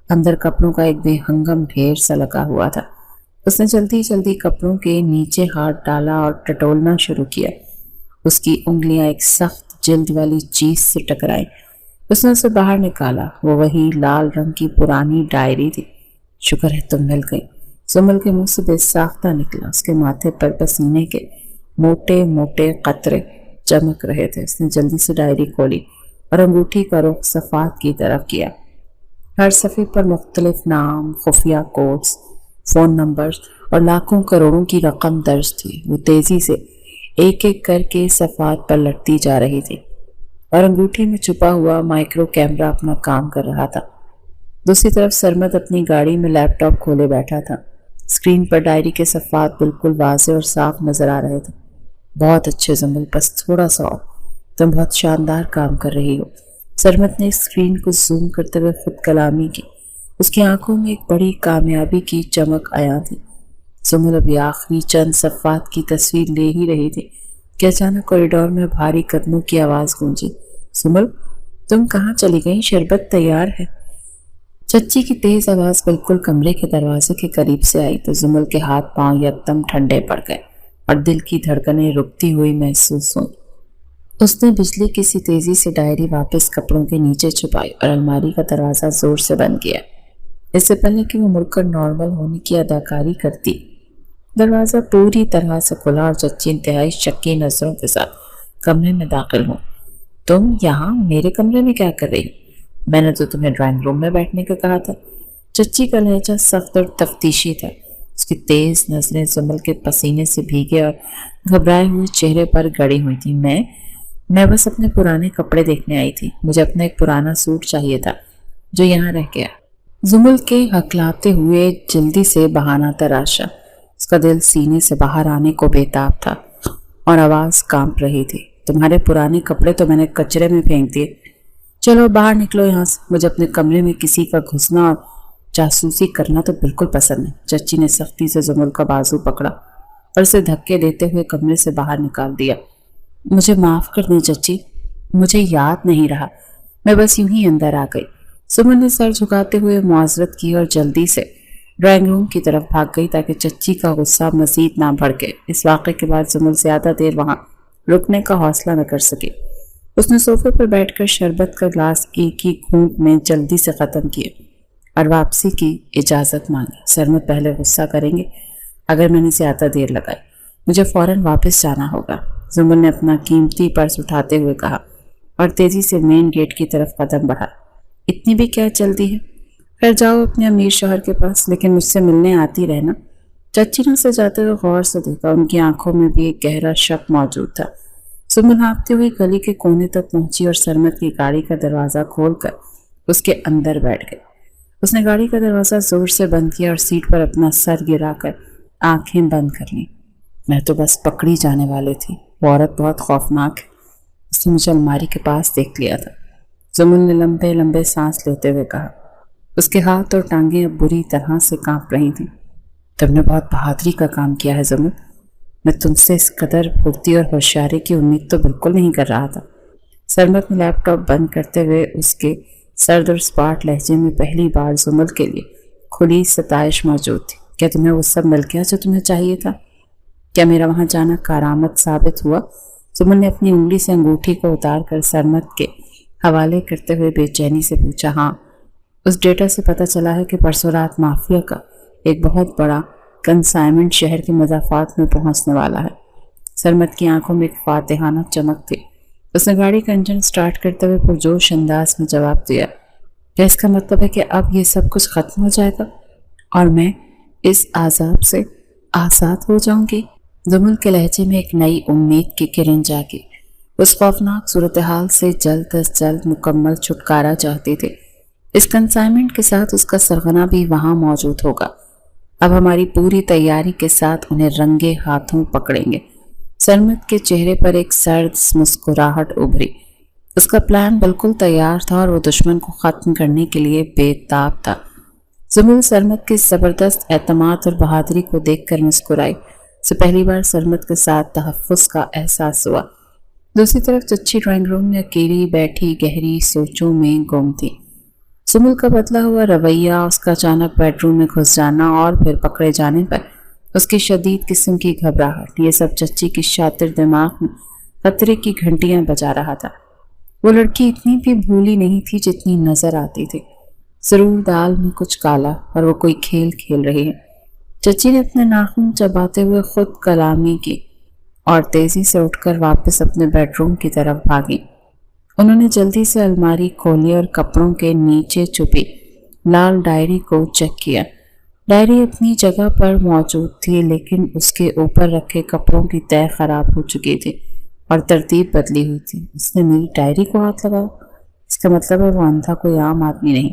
اندر کپڑوں کا ایک بے ہنگم ڈھیر سا لگا ہوا تھا۔ اس نے جلدی جلدی کپڑوں کے نیچے ہاتھ ڈالا اور ٹٹولنا شروع کیا۔ اس کی انگلیاں ایک سخت جلد والی چیز سے ٹکرائیں۔ اس نے اسے باہر نکالا، وہ وہی لال رنگ کی پرانی ڈائری تھی۔ شکر ہے تم مل گئی، زمل کے منہ سے بے ساختہ نکلا۔ اس کے ماتھے پر پسینے کے موٹے موٹے قطرے چمک رہے تھے۔ اس نے جلدی سے ڈائری کھولی اور انگوٹھی کا رخ صفحات کی طرف کیا۔ ہر صفحے پر مختلف نام، خفیہ کوڈز، فون نمبرز اور لاکھوں کروڑوں کی رقم درج تھی۔ وہ تیزی سے ایک ایک کر کے صفحات پر لٹتی جا رہی تھی اور انگوٹھی میں چھپا ہوا مائکرو کیمرہ اپنا کام کر رہا تھا۔ دوسری طرف سرمت اپنی گاڑی میں لیپ ٹاپ کھولے بیٹھا تھا۔ اسکرین پر ڈائری کے صفحات بالکل واضح اور صاف نظر آ رہے تھے۔ بہت اچھے زمل، بس تھوڑا سا اور، تم بہت شاندار کام کر رہی ہو۔ سرمت نے اسکرین کو زوم کرتے ہوئے خود کلامی کی۔ اس کی آنکھوں میں ایک بڑی کامیابی کی چمک عیاں تھی۔ زمل ابھی آخری چند صفحات کی تصویر لے ہی رہی تھی کہ اچانک کوریڈور میں بھاری قدموں کی آواز گونجی۔ زمل، تم کہاں چلی گئی؟ شربت تیار ہے۔ چچی کی تیز آواز بالکل کمرے کے دروازے کے قریب سے آئی تو زمل کے ہاتھ پاؤں یکدم ٹھنڈے پڑ گئے اور دل کی دھڑکنیں رکتی ہوئی محسوس ہوئی۔ اس نے بجلی کی سی تیزی سے ڈائری واپس کپڑوں کے نیچے چھپائی اور الماری کا دروازہ زور سے بند کیا۔ اس سے پہلے کہ وہ مڑ کر نارمل ہونے کی اداکاری کرتی، دروازہ پوری طرح سے کھلا اور چچی انتہائی شکی نظروں کے ساتھ کمرے میں داخل ہوں۔ تم یہاں میرے کمرے میں کیا کر رہی ہو؟ میں نے تو تمہیں ڈرائنگ روم میں بیٹھنے کا کہا تھا۔ چچی کا لہجہ سخت اور تفتیشی تھا۔ اس کی تیز نظریں زمل کے پسینے سے بھیگے اور گھبرائے ہوئے چہرے پر گڑی ہوئی تھی۔ میں بس اپنے پرانے کپڑے دیکھنے آئی تھی۔ مجھے اپنا ایک پرانا سوٹ چاہیے تھا جو یہاں رہ گیا۔ زمل کے ہکلاتے ہوئے جلدی سے بہانہ تراشا۔ اس کا دل سینے سے باہر آنے کو بےتاب تھا اور آواز کانپ رہی تھی۔ تمہارے پرانے کپڑے تو میں نے کچرے میں پھینک دیے، چلو باہر نکلو یہاں سے۔ مجھے اپنے کمرے میں کسی کا گھسنا اور جاسوسی کرنا تو بالکل پسند نہیں۔ چچی نے سختی سے زمل کا بازو پکڑا اور اسے دھکے دیتے ہوئے کمرے سے باہر نکال دیا۔ مجھے معاف کر دیں چچی، مجھے یاد نہیں رہا، میں بس یوں ہی اندر آ گئی۔ زمل نے سر جھکاتے ہوئے معذرت کی اور جلدی سے ڈرائنگ روم کی طرف بھاگ گئی تاکہ چچی کا غصہ مزید نہ بھڑکے۔ اس واقعے کے بعد زمل زیادہ دیر وہاں رکنے کا حوصلہ نہ کر سکی۔ اس نے صوفے پر بیٹھ کر شربت کا گلاس ایک ہی گھونٹ میں جلدی سے ختم کیے اور واپسی کی اجازت مانگی۔ سرمت پہلے غصہ کریں گے اگر میں نے زیادہ دیر لگائی، مجھے فوراً واپس جانا ہوگا۔ زمل نے اپنا قیمتی پرس اٹھاتے ہوئے کہا اور تیزی سے مین گیٹ کی طرف قدم بڑھا۔ اتنی بھی کیا جلدی ہے؟ پھر جاؤ اپنے امیر شوہر کے پاس، لیکن مجھ سے ملنے آتی رہنا۔ چچی نے اسے جاتے ہوئے غور سے دیکھا، ان کی آنکھوں میں بھی ایک گہرا شک موجود تھا۔ زمل ہانپتے ہوئے گلی کے کونے تک پہنچی اور سرمت کی گاڑی کا دروازہ کھول کر اس کے اندر بیٹھ گئی۔ اس نے گاڑی کا دروازہ زور سے بند کیا اور سیٹ پر اپنا سر گرا کر آنکھیں بند کر لیں۔ میں تو بس پکڑی جانے والے تھی، وہ عورت بہت خوفناک ہے، اس نے مجھے الماری کے پاس دیکھ لیا تھا۔ زمل نے لمبے لمبے سانس لیتے ہوئے کہا۔ اس کے ہاتھ اور ٹانگیں اب بری طرح سے کانپ رہی تھیں۔ تم نے بہت بہادری کا کام کیا ہے زمل، میں تم سے اس قدر پھرتی اور ہوشیاری کی امید تو بالکل نہیں کر رہا تھا۔ سرمت نے لیپ ٹاپ بند کرتے ہوئے اس کے سرد اور سپاٹ لہجے میں پہلی بار زمل کے لیے کھلی ستائش موجود تھی۔ کیا تمہیں وہ سب مل گیا جو تمہیں چاہیے تھا؟ کیا میرا وہاں جانا کارآمد ثابت ہوا؟ زمل نے اپنی انگلی سے انگوٹھی کو اتار کر سرمت کے حوالے کرتے ہوئے بے چینی سے پوچھا۔ ہاں، اس ڈیٹا سے پتہ چلا ہے کہ پرسوں رات مافیا کا ایک بہت بڑا کنسائنمنٹ شہر کے مضافات میں پہنچنے والا ہے۔ سرمد کی آنکھوں میں ایک فاتحانہ چمک تھی۔ اس نے گاڑی کا انجن سٹارٹ کرتے ہوئے پرجوش انداز میں جواب دیا، کیا اس کا مطلب ہے کہ اب یہ سب کچھ ختم ہو جائے گا اور میں اس عذاب سے آزاد ہو جاؤں گی؟ زمل کے لہجے میں ایک نئی امید کی کرن جاگی۔ اس خوفناک صورتحال سے جلد از جلد مکمل چھٹکارا چاہتی تھی۔ اس کنسائنمنٹ کے ساتھ اس کا سرغنہ بھی وہاں موجود ہوگا۔ اب ہماری پوری تیاری کے ساتھ انہیں رنگے ہاتھوں پکڑیں گے۔ سرمد کے چہرے پر ایک سرد مسکراہٹ ابھری۔ اس کا پلان بالکل تیار تھا اور وہ دشمن کو ختم کرنے کے لیے بے تاب تھا۔ زمل سرمد کی زبردست اعتماد اور بہادری کو دیکھ کر مسکرائی۔ سے پہلی بار سرمد کے ساتھ تحفظ کا احساس ہوا۔ دوسری طرف چچی ڈرائنگ روم میں اکیلی بیٹھی گہری سوچوں میں گم تھی۔ زمل کا بدلا ہوا رویہ، اس کا اچانک بیڈ روم میں گھس جانا اور پھر پکڑے جانے پر اس کی شدید قسم کی گھبراہٹ، یہ سب چچی کی شاطر دماغ میں خطرے کی گھنٹیاں بجا رہا تھا۔ وہ لڑکی اتنی بھی بھولی نہیں تھی جتنی نظر آتی تھی۔ ضرور دال میں کچھ کالا اور وہ کوئی کھیل کھیل رہی ہے۔ چچی نے اپنے ناخن چباتے ہوئے خود کلامی کی اور تیزی سے اٹھ کر واپس اپنے بیڈ روم کی طرف بھاگی۔ انہوں نے جلدی سے الماری کھولی اور کپڑوں کے نیچے چھپی لال ڈائری کو چیک کیا۔ ڈائری اپنی جگہ پر موجود تھی، لیکن اس کے اوپر رکھے کپڑوں کی تہہ خراب ہو چکی تھی اور ترتیب بدلی ہوئی تھی۔ اس نے میری ڈائری کو ہاتھ لگایا۔ اس کا مطلب ہے وہ اندھا کوئی عام آدمی نہیں،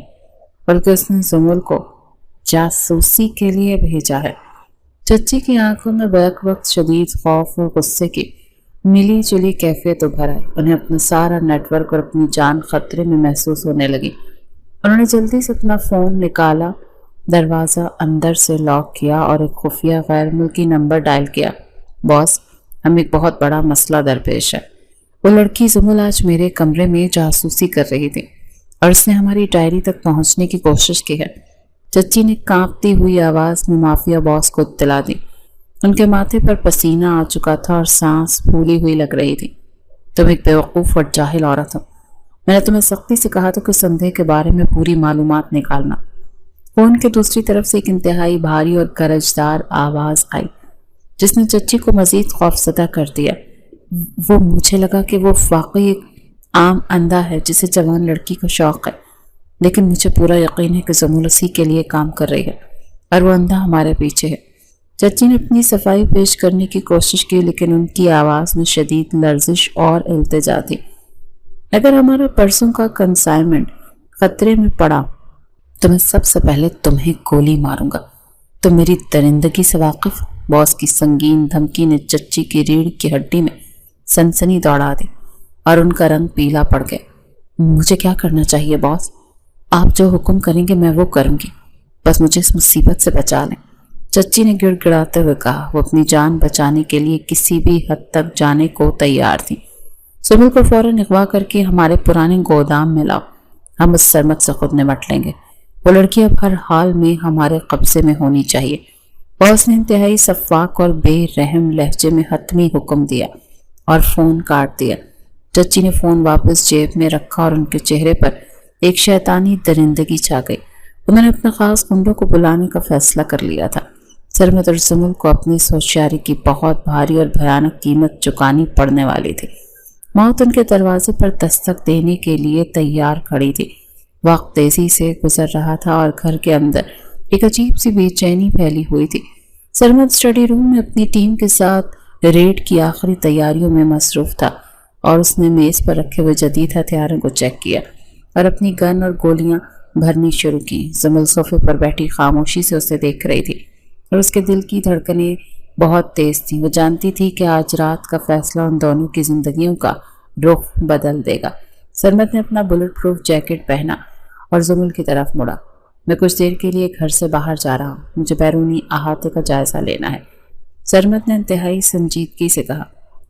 بلکہ اس نے زمل کو جاسوسی کے لیے بھیجا ہے۔ چچی کی آنکھوں میں بیک وقت شدید خوف اور غصے کی ملی جلی کیفیت ابھر آئی۔ انہیں اپنا سارا نیٹ ورک اور اپنی جان خطرے میں محسوس ہونے لگی۔ انہوں نے جلدی سے اپنا فون نکالا، دروازہ اندر سے لاک کیا اور ایک خفیہ غیر ملکی نمبر ڈائل کیا۔ باس، ہم ایک بہت بڑا مسئلہ درپیش ہے۔ وہ لڑکی زمل آج میرے کمرے میں جاسوسی کر رہی تھی اور اس نے ہماری ڈائری تک پہنچنے کی کوشش کی ہے۔ چچی نے کانپتی ہوئی آواز میں مافیا باس کو اطلاع دی۔ ان کے ماتھے پر پسینہ آ چکا تھا اور سانس پھولی ہوئی لگ رہی تھی۔ تم ایک بیوقوف اور جاہل عورت ہو۔ میں نے تمہیں سختی سے کہا تھا کہ سندھے کے بارے میں پوری معلومات نکالنا۔ فون کے دوسری طرف سے ایک انتہائی بھاری اور گرجدار آواز آئی جس نے چچی کو مزید خوفزدہ کر دیا۔ وہ مجھے لگا کہ وہ واقعی ایک عام اندھا ہے جسے جوان لڑکی کا شوق ہے، لیکن مجھے پورا یقین ہے کہ زمل اسی کے لیے کام کر رہی ہے اور وہ اندھا ہمارے پیچھے ہے۔ چچی نے اپنی صفائی پیش کرنے کی کوشش کی، لیکن ان کی آواز میں شدید لرزش اور التجا تھی۔ اگر ہمارا پرسوں کا کنسائنمنٹ خطرے میں پڑا تو میں سب سے پہلے تمہیں گولی ماروں گا۔ تم میری درندگی سے واقف؟ باس کی سنگین دھمکی نے چچی کی ریڑھ کی ہڈی میں سنسنی دوڑا دی اور ان کا رنگ پیلا پڑ گیا۔ مجھے کیا کرنا چاہیے باس؟ آپ جو حکم کریں گے میں وہ کروں گی، بس مجھے اس مصیبت سے بچا لیں، چچی نے گڑ گڑاتے ہوئے کہا۔ وہ اپنی جان بچانے کے لیے کسی بھی حد تک جانے کو تیار تھی۔ زمل کو فوراً اغوا کر کے ہمارے پرانے گودام میں لاؤ، ہم اس سرمد سے خود نمٹ لیں گے۔ وہ لڑکی اب ہر حال میں ہمارے قبضے میں ہونی چاہیے۔ باس نے انتہائی سفاک اور بے رحم لہجے میں حتمی حکم دیا اور فون کاٹ دیا۔ چچی نے فون واپس جیب میں رکھا اور ان کے چہرے پر ایک شیطانی درندگی چھا گئی۔ انہوں نے اپنے خاص گنڈوں کو بلانے کا فیصلہ کر لیا تھا۔ سرمد اور زمل کو اپنی اس ہوشیاری کی بہت بھاری اور بھیانک قیمت چکانی پڑنے والی تھی۔ موت ان کے دروازے پر دستک دینے کے لیے تیار کھڑی تھی۔ وقت تیزی سے گزر رہا تھا اور گھر کے اندر ایک عجیب سی بے چینی پھیلی ہوئی تھی۔ سرمد اسٹڈی روم میں اپنی ٹیم کے ساتھ ریڈ کی آخری تیاریوں میں مصروف تھا اور اس نے میز پر رکھے ہوئے جدید ہتھیاروں کو چیک کیا اور اپنی گن اور گولیاں بھرنی شروع کی۔ زمل صوفے پر بیٹھی خاموشی سے اسے دیکھ رہی تھی اور اس کے دل کی دھڑکنیں بہت تیز تھیں۔ وہ جانتی تھی کہ آج رات کا فیصلہ ان دونوں کی زندگیوں کا رخ بدل دے گا۔ سرمد نے اپنا بلٹ پروف جیکٹ پہنا اور زمل کی طرف مڑا۔ میں کچھ دیر کے لیے گھر سے باہر جا رہا ہوں، مجھے بیرونی احاطے کا جائزہ لینا ہے، سرمد نے انتہائی سنجیدگی سے کہا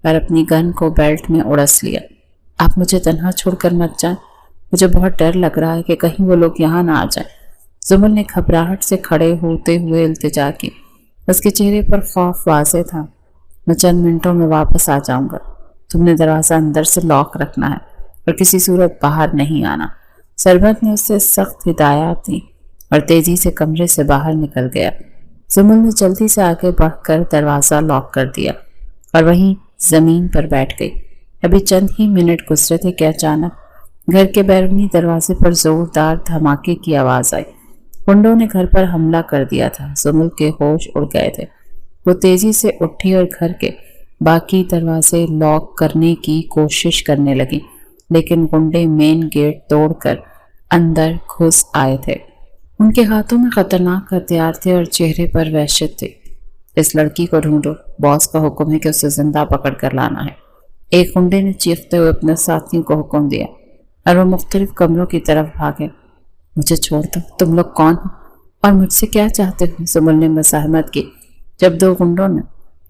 اور اپنی گن کو بیلٹ میں اڑس لیا۔ آپ مجھے تنہا چھوڑ کر مت جائیں، مجھے بہت ڈر لگ رہا ہے کہ کہیں وہ لوگ یہاں نہ آ جائیں۔ زمل نے گھبراہٹ سے کھڑے ہوتے ہوئے التجا کی۔ اس کے چہرے پر خوف واضح تھا۔ میں چند منٹوں میں واپس آ جاؤں گا، تم نے دروازہ اندر سے لاک رکھنا ہے اور کسی صورت باہر نہیں آنا۔ سرمد نے اس سے سخت ہدایات دی اور تیزی سے کمرے سے باہر نکل گیا۔ زمل نے جلدی سے آگے بڑھ کر دروازہ لاک کر دیا اور وہیں زمین پر بیٹھ گئی۔ ابھی چند ہی منٹ گزرے تھے کہ اچانک گھر کے بیرونی دروازے پر زوردار دھماکے کی آواز آئی۔ گنڈوں نے گھر پر حملہ کر دیا تھا۔ زمل کے ہوش اڑ گئے تھے۔ وہ تیزی سے اٹھی اور گھر کے باقی دروازے لاک کرنے کی کوشش کرنے لگی، لیکن گنڈے مین گیٹ توڑ کر اندر گھس آئے تھے۔ ان کے ہاتھوں میں خطرناک ہتھیار تھے اور چہرے پر وحشت تھی۔ اس لڑکی کو ڈھونڈو، باس کا حکم ہے کہ اسے زندہ پکڑ کر لانا ہے، ایک گنڈے نے چیختے ہوئے اپنے ساتھیوں کو حکم دیا اور وہ مختلف کمروں کی طرف بھاگے۔ مجھے چھوڑ دو، تم لوگ کون ہو اور مجھ سے کیا چاہتے ہو؟ زمل نے مزاحمت کی جب دو گنڈوں نے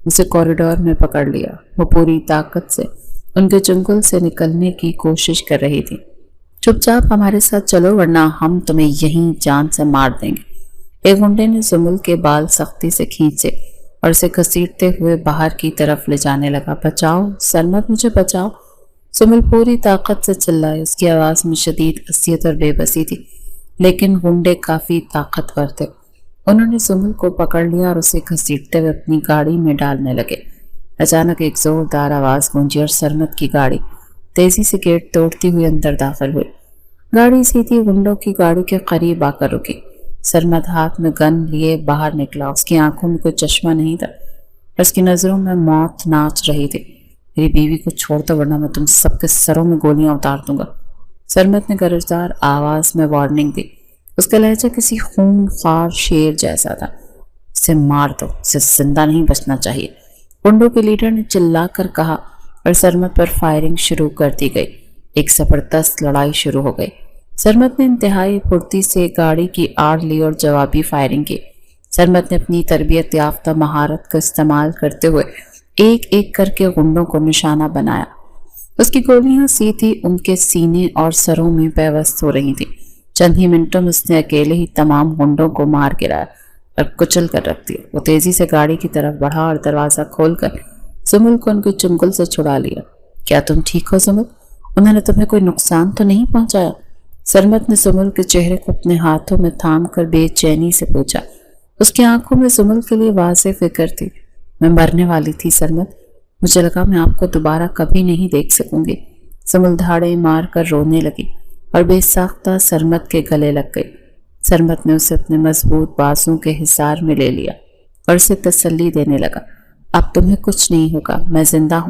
اسے کوریڈور میں پکڑ لیا۔ وہ پوری طاقت سے ان کے چنگل سے نکلنے کی کوشش کر رہی تھی۔ چپ چاپ ہمارے ساتھ چلو ورنہ ہم تمہیں یہیں جان سے مار دیں گے۔ ایک گنڈے نے زمل کے بال سختی سے کھینچے اور اسے گھسیٹتے ہوئے باہر کی طرف لے جانے لگا۔ بچاؤ سرمت، مجھے بچاؤ! زمل پوری طاقت سے چلائی۔ اس کی آواز میں شدید عصیت اور بے بسی تھی، لیکن گنڈے کافی طاقتور تھے۔ انہوں نے زمل کو پکڑ لیا اور اسے گھسیٹتے ہوئے اپنی گاڑی میں ڈالنے لگے۔ اچانک ایک زوردار آواز گونجی اور سرمت کی گاڑی تیزی سے گیٹ توڑتی ہوئی اندر داخل ہوئی۔ گاڑی سیدھی گنڈوں کی گاڑی کے قریب آ کر رکی۔ سرمت ہاتھ میں گن لیے باہر نکلا۔ اس کی آنکھوں میں کوئی چشمہ نہیں تھا اور اس کی نظروں میں موت ناچ رہی تھی۔ میری بیوی کو چھوڑ دو ورنہ میں تم سب کے سروں میں گولیاں اتار دوں گا، سرمت نے گرجدار آواز میں وارننگ دی۔ اس کا لہجہ کسی خون خوار شیر جیسا تھا۔ اسے مار دو، اسے زندہ نہیں بچنا چاہیے، گنڈوں کے لیڈر نے چلا کر کہا اور سرمت پر فائرنگ شروع کر دی گئی۔ ایک زبردست لڑائی شروع ہو گئی۔ سرمت نے انتہائی پھرتی سے گاڑی کی آڑ لی اور جوابی فائرنگ کی۔ سرمت نے اپنی تربیت یافتہ مہارت کا استعمال کرتے ہوئے ایک ایک کر کے گنڈوں کو نشانہ بنایا۔ اس کی گولیاں سیدھی ان کے سینے اور سروں میں پیوست ہو رہی تھیں۔ چند ہی منٹوں میں اس نے اکیلے ہی تمام گنڈوں کو مار گرایا اور کچل کر رکھ دیا۔ وہ تیزی سے گاڑی کی طرف بڑھا اور دروازہ کھول کر زمل کو ان کے چنگل سے چھڑا لیا۔ کیا تم ٹھیک ہو زمل؟ انہوں نے تمہیں کوئی نقصان تو نہیں پہنچایا؟ سرمت نے زمل کے چہرے کو اپنے ہاتھوں میں تھام کر بے چینی سے پوچھا۔ اس کی آنکھوں میں زمل کے لیے واضح فکر تھی۔ میں مرنے والی تھی سرمت، مجھے لگا میں آپ کو دوبارہ کبھی نہیں دیکھ سکوں گی۔ زمل دھاڑے مار کر رونے لگی اور بے ساختہ سرمت کے گلے لگ گئی۔ سرمت نے اسے اپنے مضبوط بازوں کے حصار میں لے لیا اور اسے تسلی دینے لگا۔ اب تمہیں کچھ نہیں ہوگا، میں زندہ ہوں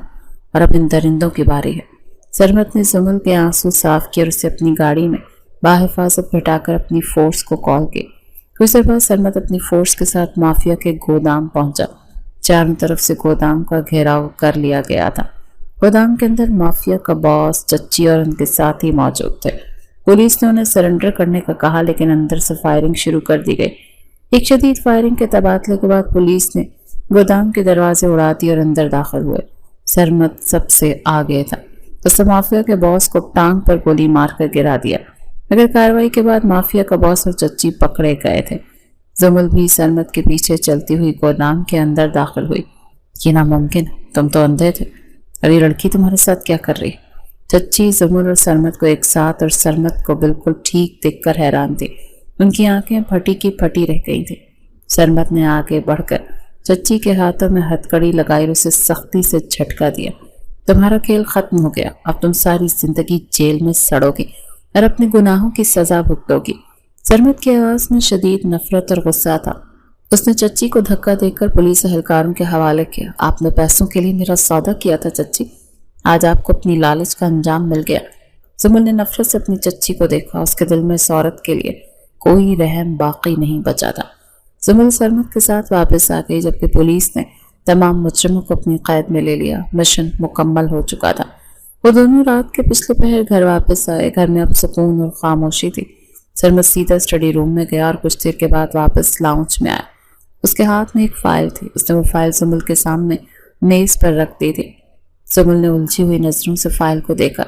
اور اب ان درندوں کی باری ہے۔ سرمت نے زمل کے آنسو صاف کیے اور اسے اپنی گاڑی میں باحفاظت بٹھا کر اپنی فورس کو کال کی۔ کچھ دیر بعد سرمت اپنی فورس کے ساتھ مافیا کے گودام پہنچا۔ چاروں طرف سے گودام کا گھیراؤ کر لیا گیا تھا۔ گودام کے اندر مافیا کا باس، چچی اور ان کے ساتھی موجود تھے۔ پولیس نے انہیں سرنڈر کرنے کا کہا، لیکن اندر سے فائرنگ شروع کر دی گئی۔ ایک شدید فائرنگ کے تبادلے کے بعد پولیس نے گودام کے دروازے اڑا دیے اور اندر داخل ہوئے۔ سرمت سب سے آگے تھا۔ اس نے مافیا کے باس کو ٹانگ پر گولی مار کر گرا دیا، مگر کارروائی کے بعد مافیا کا باس اور چچی پکڑے گئے تھے۔ زمل بھی سرمت کے پیچھے چلتی ہوئی گودام کے اندر داخل ہوئی۔ یہ ناممکن ہے، تم تو اندھے تھے، اور یہ لڑکی تمہارے ساتھ کیا کر رہی؟ چچی زمل اور سرمت کو ایک ساتھ اور سرمت کو بالکل ٹھیک دیکھ کر حیران تھی۔ ان کی آنکھیں پھٹی کی پھٹی رہ گئی تھی۔ سرمت نے آگے بڑھ کر چچی کے ہاتھوں میں ہتھکڑی لگائی اور اسے سختی سے جھٹکا دیا۔ تمہارا کھیل ختم ہو گیا، اب تم ساری زندگی جیل میں سڑو گی اور اپنے گناہوں کی سزا بھگتو گی۔ سرمت کی آواز میں شدید نفرت اور غصہ تھا۔ اس نے چچی کو دھکا دے کر پولیس اہلکاروں کے حوالے کیا۔ آپ نے پیسوں کے لیے میرا سودا کیا تھا چچی، آج آپ کو اپنی لالچ کا انجام مل گیا۔ زمل نے نفرت سے اپنی چچی کو دیکھا۔ اس کے دل میں اس عورت کے لیے کوئی رحم باقی نہیں بچا تھا۔ زمل سرمت کے ساتھ واپس آ گئی جبکہ پولیس نے تمام مجرموں کو اپنی قید میں لے لیا۔ مشن مکمل ہو چکا تھا۔ وہ دونوں رات کے پچھلے پہر گھر واپس آئے۔ گھر میں اب سکون اور خاموشی تھی۔ سرمت سیدھا اسٹڈی روم میں گیا اور کچھ دیر کے بعد واپس لاؤنج میں آیا۔ اس کے ہاتھ میں ایک فائل تھی۔ اس نے وہ فائل زمل کے سامنے میز پر رکھ دی تھی۔ زمل نے الجھی ہوئی نظروں سے فائل کو دیکھا۔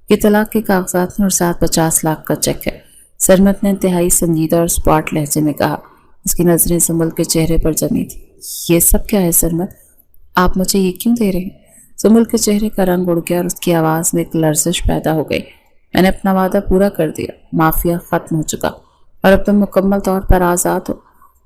یہ طلاق کے کاغذات ہیں اور ساتھ 50 لاکھ کا چیک ہے، سرمت نے انتہائی سنجیدہ اور سپاٹ لہجے میں کہا۔ اس کی نظریں زمل کے چہرے پر جمی تھی۔ یہ سب کیا ہے سرمت؟ آپ مجھے یہ کیوں دے رہے ہیں؟ زمل کے چہرے کا رنگ اڑ گیا اور اس کی آواز میں ایک لرزش پیدا ہو گئی۔ میں نے اپنا وعدہ پورا کر دیا، مافیا ختم ہو چکا اور اب تم مکمل طور پر آزاد ہو۔